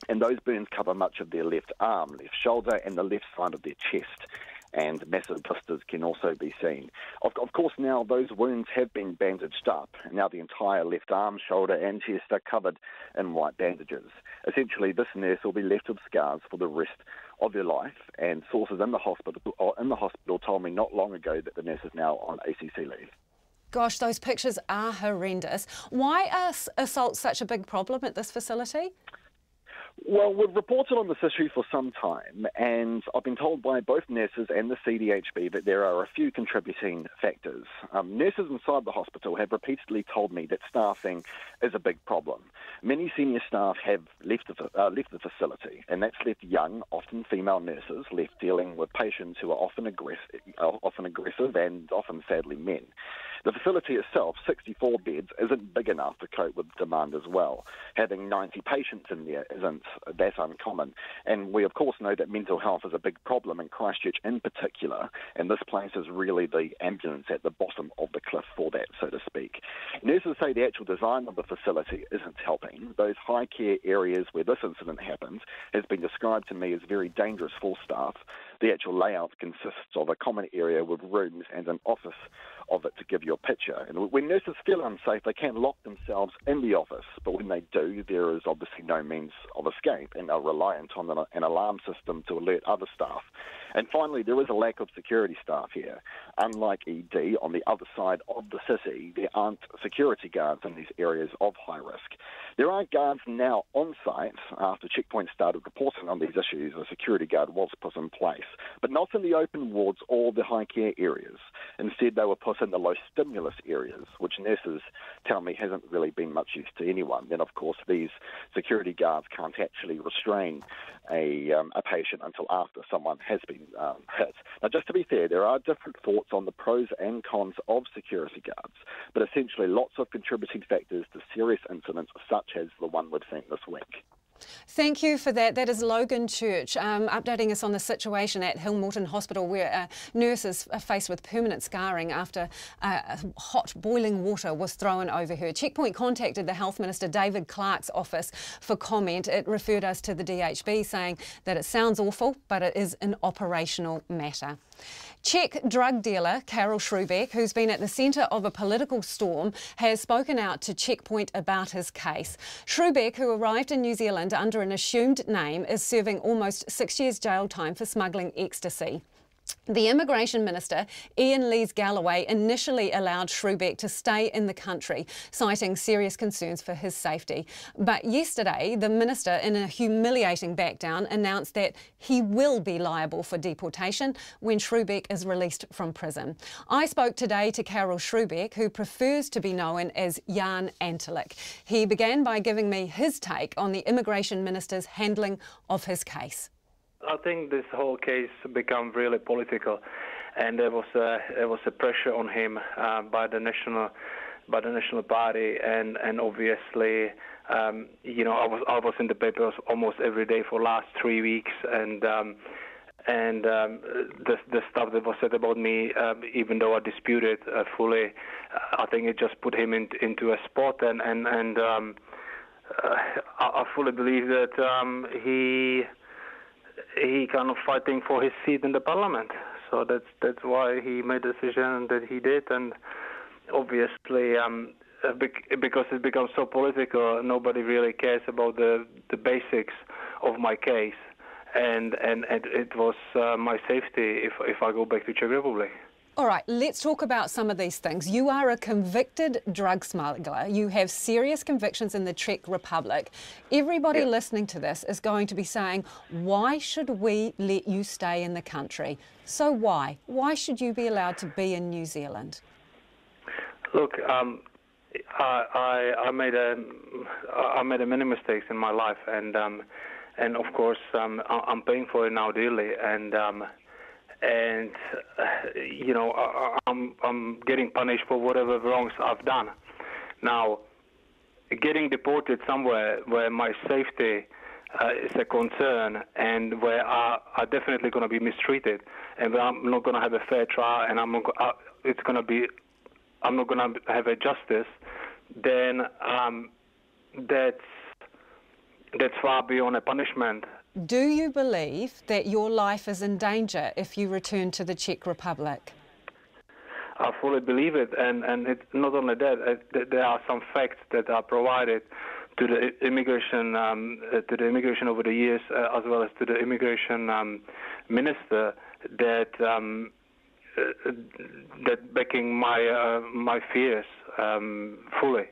And those burns cover much of their left arm, left shoulder, and the left side of their chest. And massive blisters can also be seen. Of course, now those wounds have been bandaged up. Now the entire left arm, shoulder, and chest are covered in white bandages. Essentially, this nurse will be left with scars for the rest of their life. And sources in the hospital told me not long ago that the nurse is now on ACC leave. Gosh, those pictures are horrendous. Why are assaults such a big problem at this facility? Well, we've reported on this issue for some time, and I've been told by both nurses and the CDHB that there are a few contributing factors. Nurses inside the hospital have repeatedly told me that staffing is a big problem. Many senior staff have left the facility, and that's left young, often female nurses, left dealing with patients who are often aggressive and often, sadly, men. The facility itself, 64 beds, isn't big enough to cope with demand as well. Having 90 patients in there isn't that uncommon. And we, of course, know that mental health is a big problem in Christchurch in particular, and this place is really the ambulance at the bottom of the cliff for that, so to speak. Nurses say the actual design of the facility isn't helping. Those high care areas where this incident happened has been described to me as very dangerous for staff. The actual layout consists of a common area with rooms and an office of it to give you a picture. And when nurses feel unsafe, they can lock themselves in the office, but when they do, there is obviously no means of escape, and are reliant on an alarm system to alert other staff. And finally, there is a lack of security staff here. Unlike ED, on the other side of the city, there aren't security guards in these areas of high risk. There are guards now on site. After Checkpoint started reporting on these issues, a security guard was put in place, but not in the open wards or the high care areas. Instead, they were put in the low stimulus areas, which nurses tell me hasn't really been much use to anyone. Then, of course, these security guards can't actually restrain a patient until after someone has been hit. Now, just to be fair, there are different thoughts on the pros and cons of security guards, but essentially lots of contributing factors to serious incidents such as the one we've seen this week. Thank you for that. That is Logan Church updating us on the situation at Hillmorton Hospital, where nurses are faced with permanent scarring after hot boiling water was thrown over her. Checkpoint contacted the Health Minister David Clark's office for comment. It referred us to the DHB, saying that it sounds awful, but it is an operational matter. Czech drug dealer Karel Schrubeck, who's been at the centre of a political storm, has spoken out to Checkpoint about his case. Schrubeck, who arrived in New Zealand under an assumed name, is serving almost 6 years jail time for smuggling ecstasy. The Immigration Minister, Ian Lees-Galloway, initially allowed Schrubeck to stay in the country, citing serious concerns for his safety. But yesterday, the Minister, in a humiliating backdown, announced that he will be liable for deportation when Schrubeck is released from prison. I spoke today to Karel Schrubeck, who prefers to be known as Jan Antelijk. He began by giving me his take on the Immigration Minister's handling of his case. I think this whole case became really political, and there was a pressure on him by the national party, and obviously, you know, I was in the papers almost every day for last 3 weeks, and the stuff that was said about me, even though I disputed fully, I think it just put him into a spot, and I fully believe that he kind of fighting for his seat in the parliament. So that's why he made the decision that he did, and obviously because it becomes so political, nobody really cares about the basics of my case, and it was my safety if I go back to Czech Republic. All right, let's talk about some of these things. You are a convicted drug smuggler. You have serious convictions in the Czech Republic. Everybody listening to this is going to be saying, why should we let you stay in the country? So why? Why should you be allowed to be in New Zealand? Look, I made many mistakes in my life, and and of course I'm paying for it now dearly, and you know, I'm getting punished for whatever wrongs I've done. Now, getting deported somewhere where my safety is a concern, and where I'm definitely going to be mistreated, and where I'm not going to have a fair trial, and I'm not going to have a justice, then that's far beyond a punishment. Do you believe that your life is in danger if you return to the Czech Republic? I fully believe it, and it's not only that. There are some facts that are provided to the immigration over the years, as well as to the immigration minister, that backing my fears fully.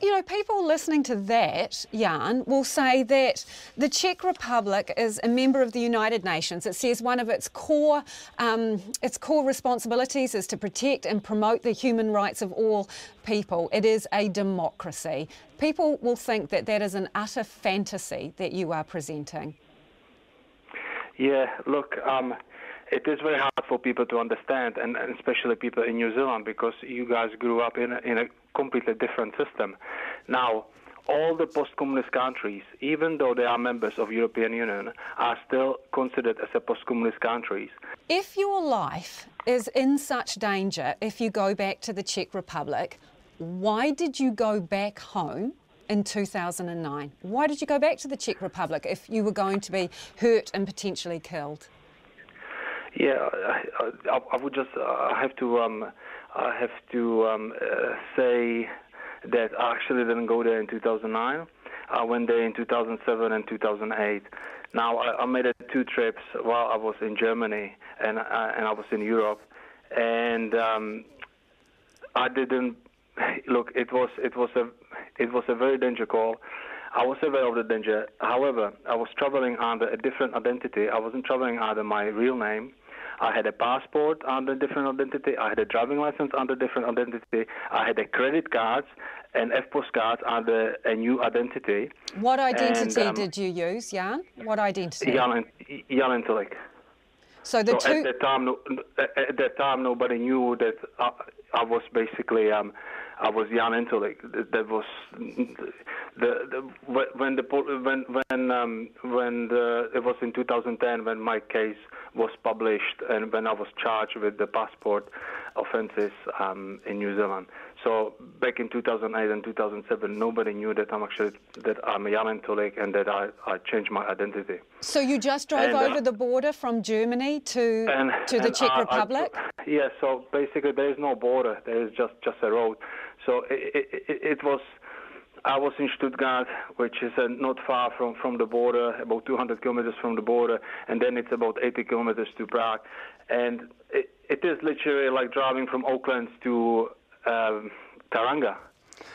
You know, people listening to that, Jan, will say that the Czech Republic is a member of the United Nations. It says one of its core responsibilities is to protect and promote the human rights of all people. It is a democracy. People will think that that is an utter fantasy that you are presenting. Yeah, look, it is very hard for people to understand, and especially people in New Zealand, because you guys grew up in a completely different system. Now, all the post-communist countries, even though they are members of European Union, are still considered as a post-communist countries. If your life is in such danger if you go back to the Czech Republic, why did you go back home in 2009? Why did you go back to the Czech Republic if you were going to be hurt and potentially killed? Yeah, I would just have to say that I actually didn't go there in 2009. I went there in 2007 and 2008. Now I made 2 trips while I was in Germany and I was in Europe, and I didn't look. It was a very dangerous call. I was aware of the danger. However, I was traveling under a different identity. I wasn't traveling under my real name. I had a passport under a different identity. I had a driving license under a different identity. I had a credit cards and FPOS cards under a new identity. What identity did you use, Jan? What identity? Jan Intellect. So at that time, nobody knew that I was basically I was Jan Intellect. That was it was in 2010 when my case was published and when I was charged with the passport offences in New Zealand. So back in 2008 and 2007, nobody knew that I'm a Jan Intellect and that I changed my identity. So you just drove over the border from Germany to the Czech Republic? Yeah. So basically, there is no border. There is just a road. So it was. I was in Stuttgart, which is not far from the border, about 200 kilometers from the border, and then it's about 80 kilometers to Prague. And it is literally like driving from Auckland to Taranga.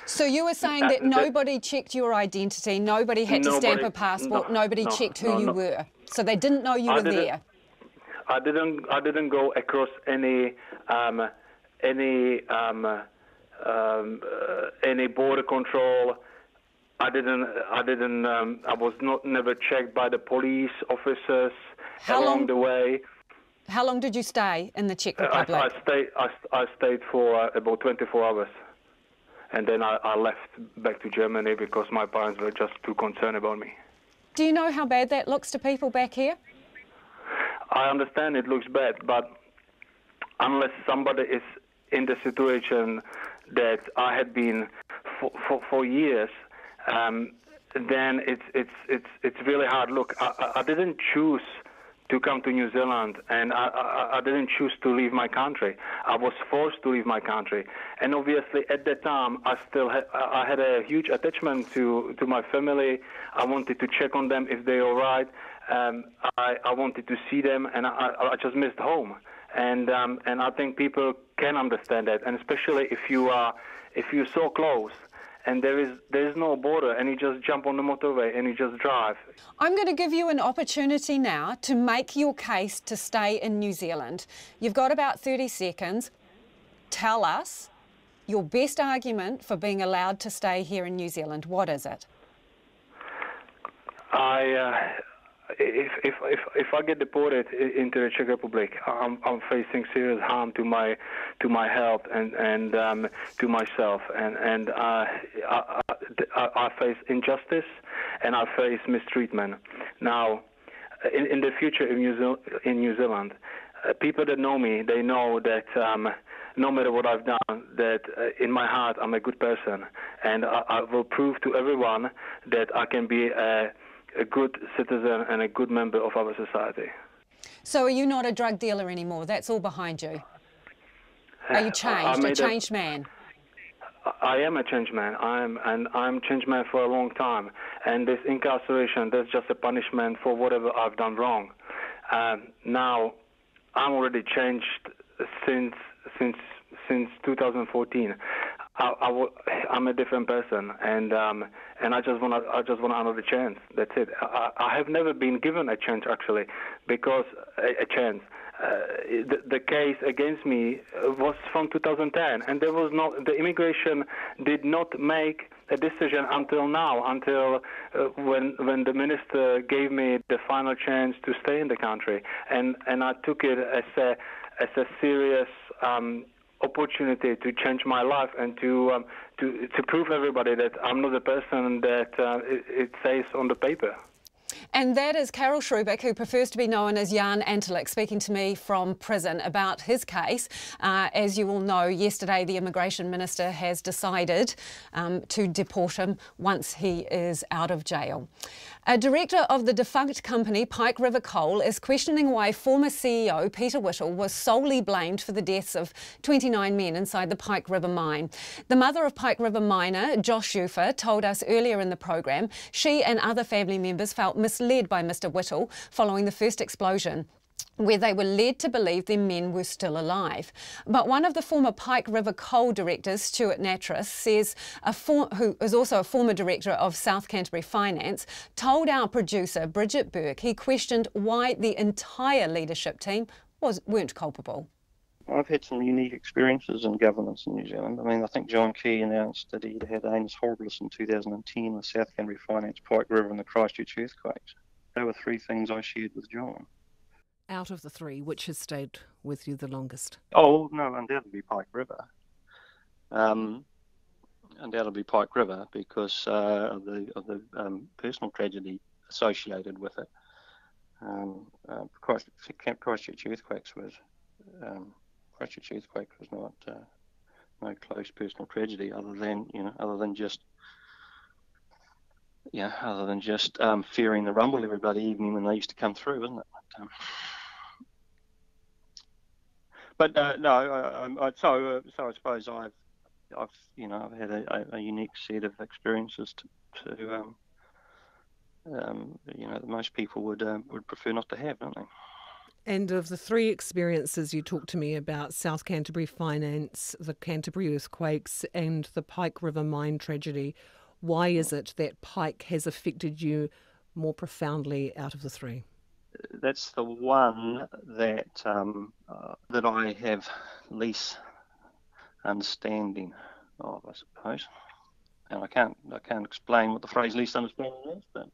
So you were saying that nobody checked your identity, nobody had to stamp a passport, nobody checked who you were. So they didn't know you were there. I didn't go across any border control. I was never checked by the police officers along the way. How long did you stay in the Czech Republic? I stayed for about 24 hours. And then I left back to Germany because my parents were just too concerned about me. Do you know how bad that looks to people back here? I understand it looks bad, but unless somebody is in the situation that I had been for years, then it's really hard. Look, I didn't choose to come to New Zealand, and I didn't choose to leave my country. I was forced to leave my country, and obviously at that time I had a huge attachment to my family. I wanted to check on them if they're all right. I wanted to see them, and I just missed home. And I think people can understand that, and especially if you're so close. And there is no border, and you just jump on the motorway and you just drive. I'm going to give you an opportunity now to make your case to stay in New Zealand. You've got about 30 seconds. Tell us your best argument for being allowed to stay here in New Zealand. What is it? if I get deported into the Czech Republic, I'm facing serious harm to my health and to myself, and I face injustice and I face mistreatment. Now, in the future in New Zealand, people that know me, they know that no matter what I've done, that in my heart I'm a good person, and I will prove to everyone that I can be a good citizen and a good member of our society. So are you not a drug dealer anymore? That's all behind you. Are you changed, a changed man? I am a changed man. I'm changed man for a long time, and this incarceration, that's just a punishment for whatever I've done wrong. Now, I'm already changed since 2014. I'm a different person, and I just want another chance. That's it. I have never been given a chance, actually, because a chance. The case against me was from 2010, and there was the immigration did not make a decision until now, until when the minister gave me the final chance to stay in the country, and I took it as a serious opportunity to change my life and to prove everybody that I'm not the person that it says on the paper. And that is Carol Shrubik, who prefers to be known as Jan Antalik, speaking to me from prison about his case. As you all know, yesterday the Immigration Minister has decided to deport him once he is out of jail. A director of the defunct company Pike River Coal is questioning why former CEO Peter Whittle was solely blamed for the deaths of 29 men inside the Pike River mine. The mother of Pike River miner Josh Ufer told us earlier in the program she and other family members felt misled by Mr Whittle following the first explosion, where they were led to believe their men were still alive. But one of the former Pike River Coal directors, Stewart Island, says, who is also a former director of South Canterbury Finance, told our producer Bridget Burke he questioned why the entire leadership team weren't culpable. I've had some unique experiences in governance in New Zealand. I mean, I think John Key announced that he'd had Amos Horribilis in 2010 with South Canterbury Finance, Pike River and the Christchurch earthquakes. They were three things I shared with John. Out of the three, which has stayed with you the longest? Oh, no, undoubtedly Pike River. Undoubtedly Pike River because of the personal tragedy associated with it. Christchurch earthquake was not no close personal tragedy other than just fearing the rumble every bloody evening when they used to come through, isn't it? But so I suppose I've had a unique set of experiences that most people would prefer not to have, don't they? And of the three experiences you talked to me about, South Canterbury Finance, the Canterbury earthquakes and the Pike River mine tragedy, why is it that Pike has affected you more profoundly out of the three? That's the one that that I have least understanding of, I suppose. And I can't explain what the phrase least understanding is, but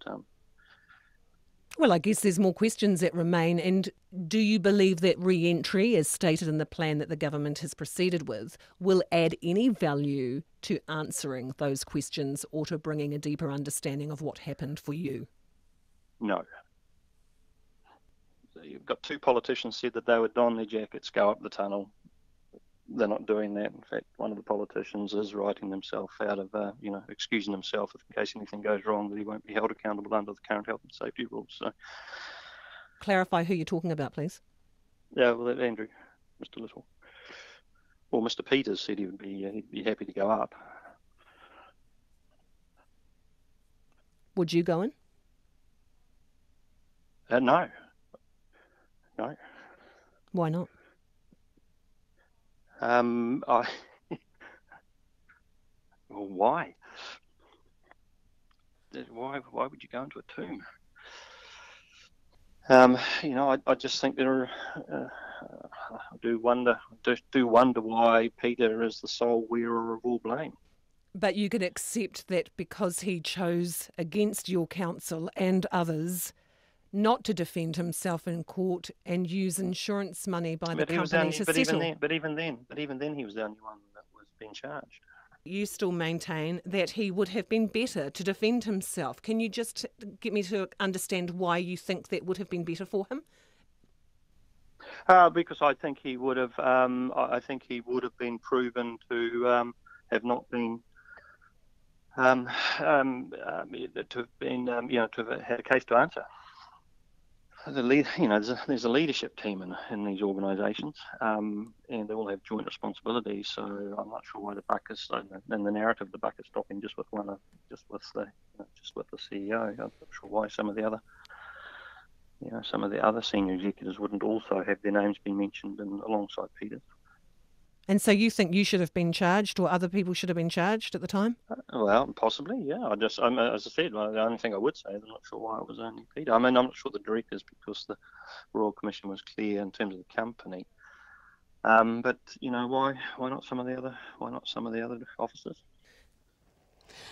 well, I guess there's more questions that remain. And do you believe that re-entry, as stated in the plan that the government has proceeded with, will add any value to answering those questions or to bringing a deeper understanding of what happened for you? No. You've got two politicians said that they would don their jackets, go up the tunnel. They're not doing that. In fact, one of the politicians is writing himself out of, excusing himself in case anything goes wrong, that he won't be held accountable under the current health and safety rules. So, clarify who you're talking about, please. Yeah, well, Andrew, Mr. Little. Well, Mr. Peters said he'd be happy to go up. Would you go in? No. Why not? Well, why? Why would you go into a tomb? I just think there are. I do wonder why Peter is the sole wearer of all blame. But you could accept that because he chose against your counsel and others, not to defend himself in court and use insurance money by the company to settle. But even then, he was the only one that was being charged. You still maintain that he would have been better to defend himself. Can you just get me to understand why you think that would have been better for him? Because I think he would have. I think he would have been proven to have not been. To have been, to have had a case to answer. There's a leadership team in these organisations, and they all have joint responsibilities. So I'm not sure why the buck is in the narrative. The buck is stopping just with the CEO. I'm not sure why some of the other senior executives wouldn't also have their names been mentioned alongside Peter's. And so you think you should have been charged, or other people should have been charged at the time? Well, possibly, yeah. As I said, the only thing I would say is I'm not sure why it was only Peter. I mean, I'm not sure the directors, because the Royal Commission was clear in terms of the company. But why not some of the other officers?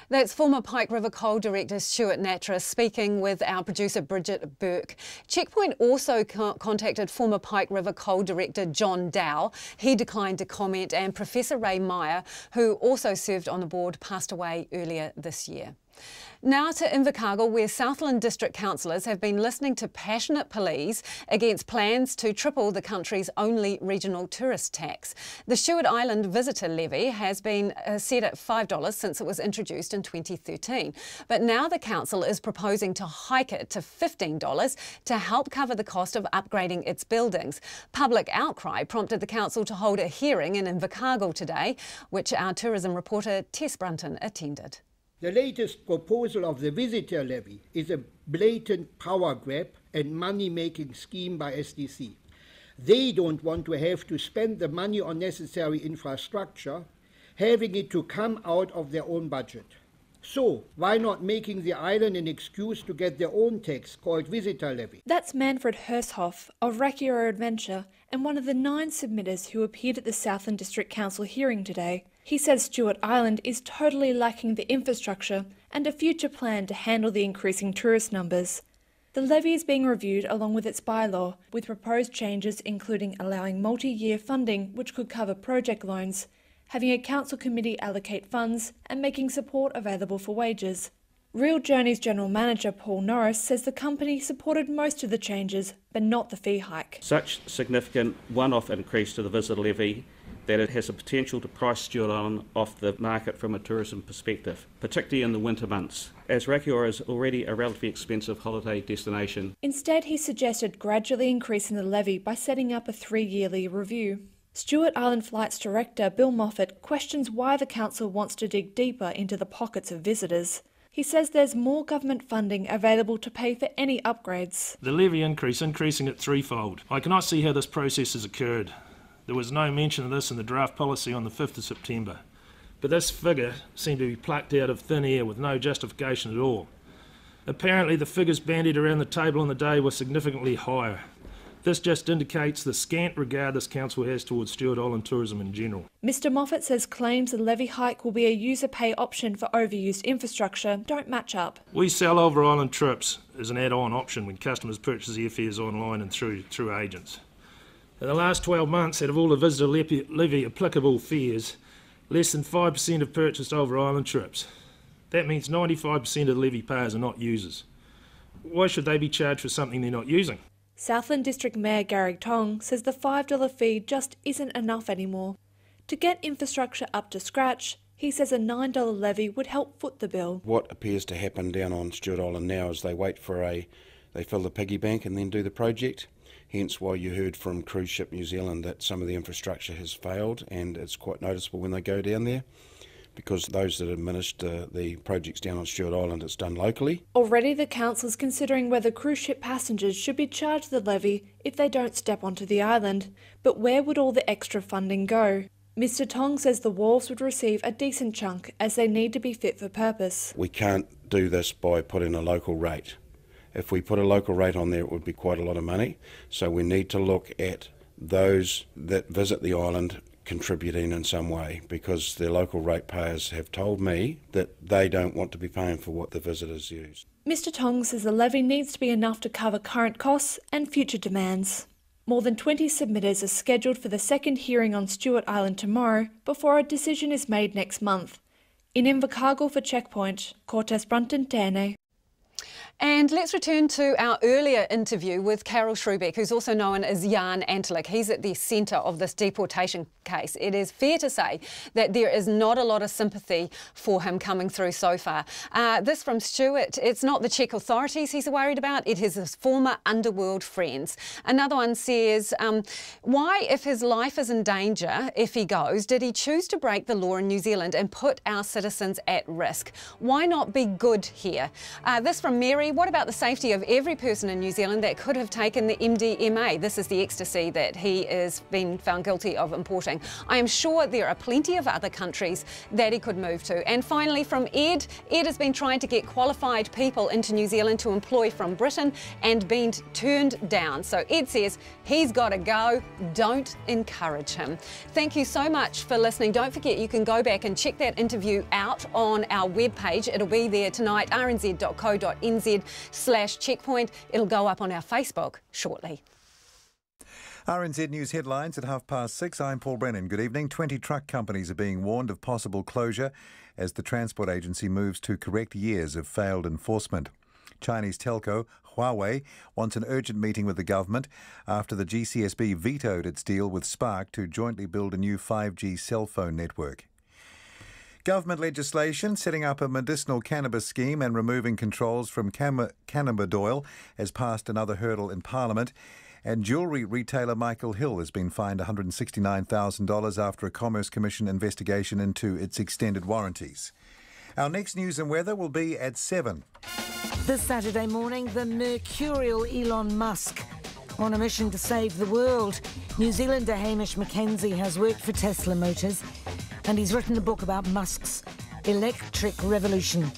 That's former Pike River Coal Director Stewart Nattrass speaking with our producer Bridget Burke. Checkpoint also contacted former Pike River Coal Director John Dow. He declined to comment, and Professor Ray Meyer, who also served on the board, passed away earlier this year. Now to Invercargill, where Southland District councillors have been listening to passionate pleas against plans to triple the country's only regional tourist tax. The Stewart Island visitor levy has been set at $5 since it was introduced in 2013. But now the council is proposing to hike it to $15 to help cover the cost of upgrading its buildings. Public outcry prompted the council to hold a hearing in Invercargill today, which our tourism reporter Tess Brunton attended. The latest proposal of the visitor levy is a blatant power grab and money-making scheme by SDC. They don't want to have to spend the money on necessary infrastructure, having it to come out of their own budget. So, why not making the island an excuse to get their own tax called visitor levy? That's Manfred Hershoff of Rakiura Adventure and one of the 9 submitters who appeared at the Southland District Council hearing today. He says Stewart Island is totally lacking the infrastructure and a future plan to handle the increasing tourist numbers. The levy is being reviewed along with its bylaw, with proposed changes including allowing multi-year funding which could cover project loans, having a council committee allocate funds and making support available for wages. Real Journey's General Manager Paul Norris says the company supported most of the changes, but not the fee hike. Such significant one-off increase to the visitor levy that it has the potential to price Stewart Island off the market from a tourism perspective, particularly in the winter months, as Rakiura is already a relatively expensive holiday destination. Instead, he suggested gradually increasing the levy by setting up a 3-yearly review. Stewart Island Flights Director Bill Moffat questions why the council wants to dig deeper into the pockets of visitors. He says there's more government funding available to pay for any upgrades. The levy increasing it threefold. I cannot see how this process has occurred. There was no mention of this in the draft policy on the 5th of September. But this figure seemed to be plucked out of thin air with no justification at all. Apparently the figures bandied around the table on the day were significantly higher. This just indicates the scant regard this council has towards Stewart Island tourism in general. Mr Moffat says claims the levy hike will be a user pay option for overused infrastructure don't match up. We sell over island trips as an add-on option when customers purchase airfares online and through agents. In the last 12 months, out of all the visitor levy applicable fares, less than 5% have purchased over island trips. That means 95% of the levy payers are not users. Why should they be charged for something they're not using? Southland District Mayor Gary Tong says the $5 fee just isn't enough anymore. To get infrastructure up to scratch, he says a $9 levy would help foot the bill. What appears to happen down on Stewart Island now is they fill the piggy bank and then do the project. Hence why you heard from Cruise Ship New Zealand that some of the infrastructure has failed, and it's quite noticeable when they go down there, because those that administer the projects down on Stewart Island, it's done locally. Already the council is considering whether cruise ship passengers should be charged the levy if they don't step onto the island. But where would all the extra funding go? Mr Tong says the wharves would receive a decent chunk as they need to be fit for purpose. We can't do this by putting a local rate. If we put a local rate on there, it would be quite a lot of money. So we need to look at those that visit the island contributing in some way, because the local ratepayers have told me that they don't want to be paying for what the visitors use. Mr Tong says the levy needs to be enough to cover current costs and future demands. More than 20 submitters are scheduled for the second hearing on Stewart Island tomorrow before a decision is made next month. In Invercargill for Checkpoint, Cortes Brunton, Tēnei. And let's return to our earlier interview with Carol Schrubeck, who's also known as Jan Antalik. He's at the centre of this deportation case. It is fair to say that there is not a lot of sympathy for him coming through so far. This from Stewart. It's not the Czech authorities he's worried about, it is his former underworld friends. Another one says, why, if his life is in danger, if he goes, did he choose to break the law in New Zealand and put our citizens at risk? Why not be good here? This from Mary. What about the safety of every person in New Zealand that could have taken the MDMA? This is the ecstasy that he is being found guilty of importing. I am sure there are plenty of other countries that he could move to. And finally, from Ed. Ed has been trying to get qualified people into New Zealand to employ from Britain and been turned down. So Ed says he's got to go. Don't encourage him. Thank you so much for listening. Don't forget you can go back and check that interview out on our webpage. It'll be there tonight, rnz.co.nz/checkpoint. It'll go up on our Facebook shortly. RNZ News headlines at 6:30. I'm Paul Brennan. Good evening. 20 truck companies are being warned of possible closure as the Transport Agency moves to correct years of failed enforcement. Chinese telco Huawei wants an urgent meeting with the government after the GCSB vetoed its deal with Spark to jointly build a new 5G cell phone network. Government legislation setting up a medicinal cannabis scheme and removing controls from cannabidiol has passed another hurdle in Parliament. And jewellery retailer Michael Hill has been fined $169,000 after a Commerce Commission investigation into its extended warranties. Our next news and weather will be at 7. This Saturday morning, the mercurial Elon Musk on a mission to save the world. New Zealander Hamish Mackenzie has worked for Tesla Motors and he's written a book about Musk's electric revolution.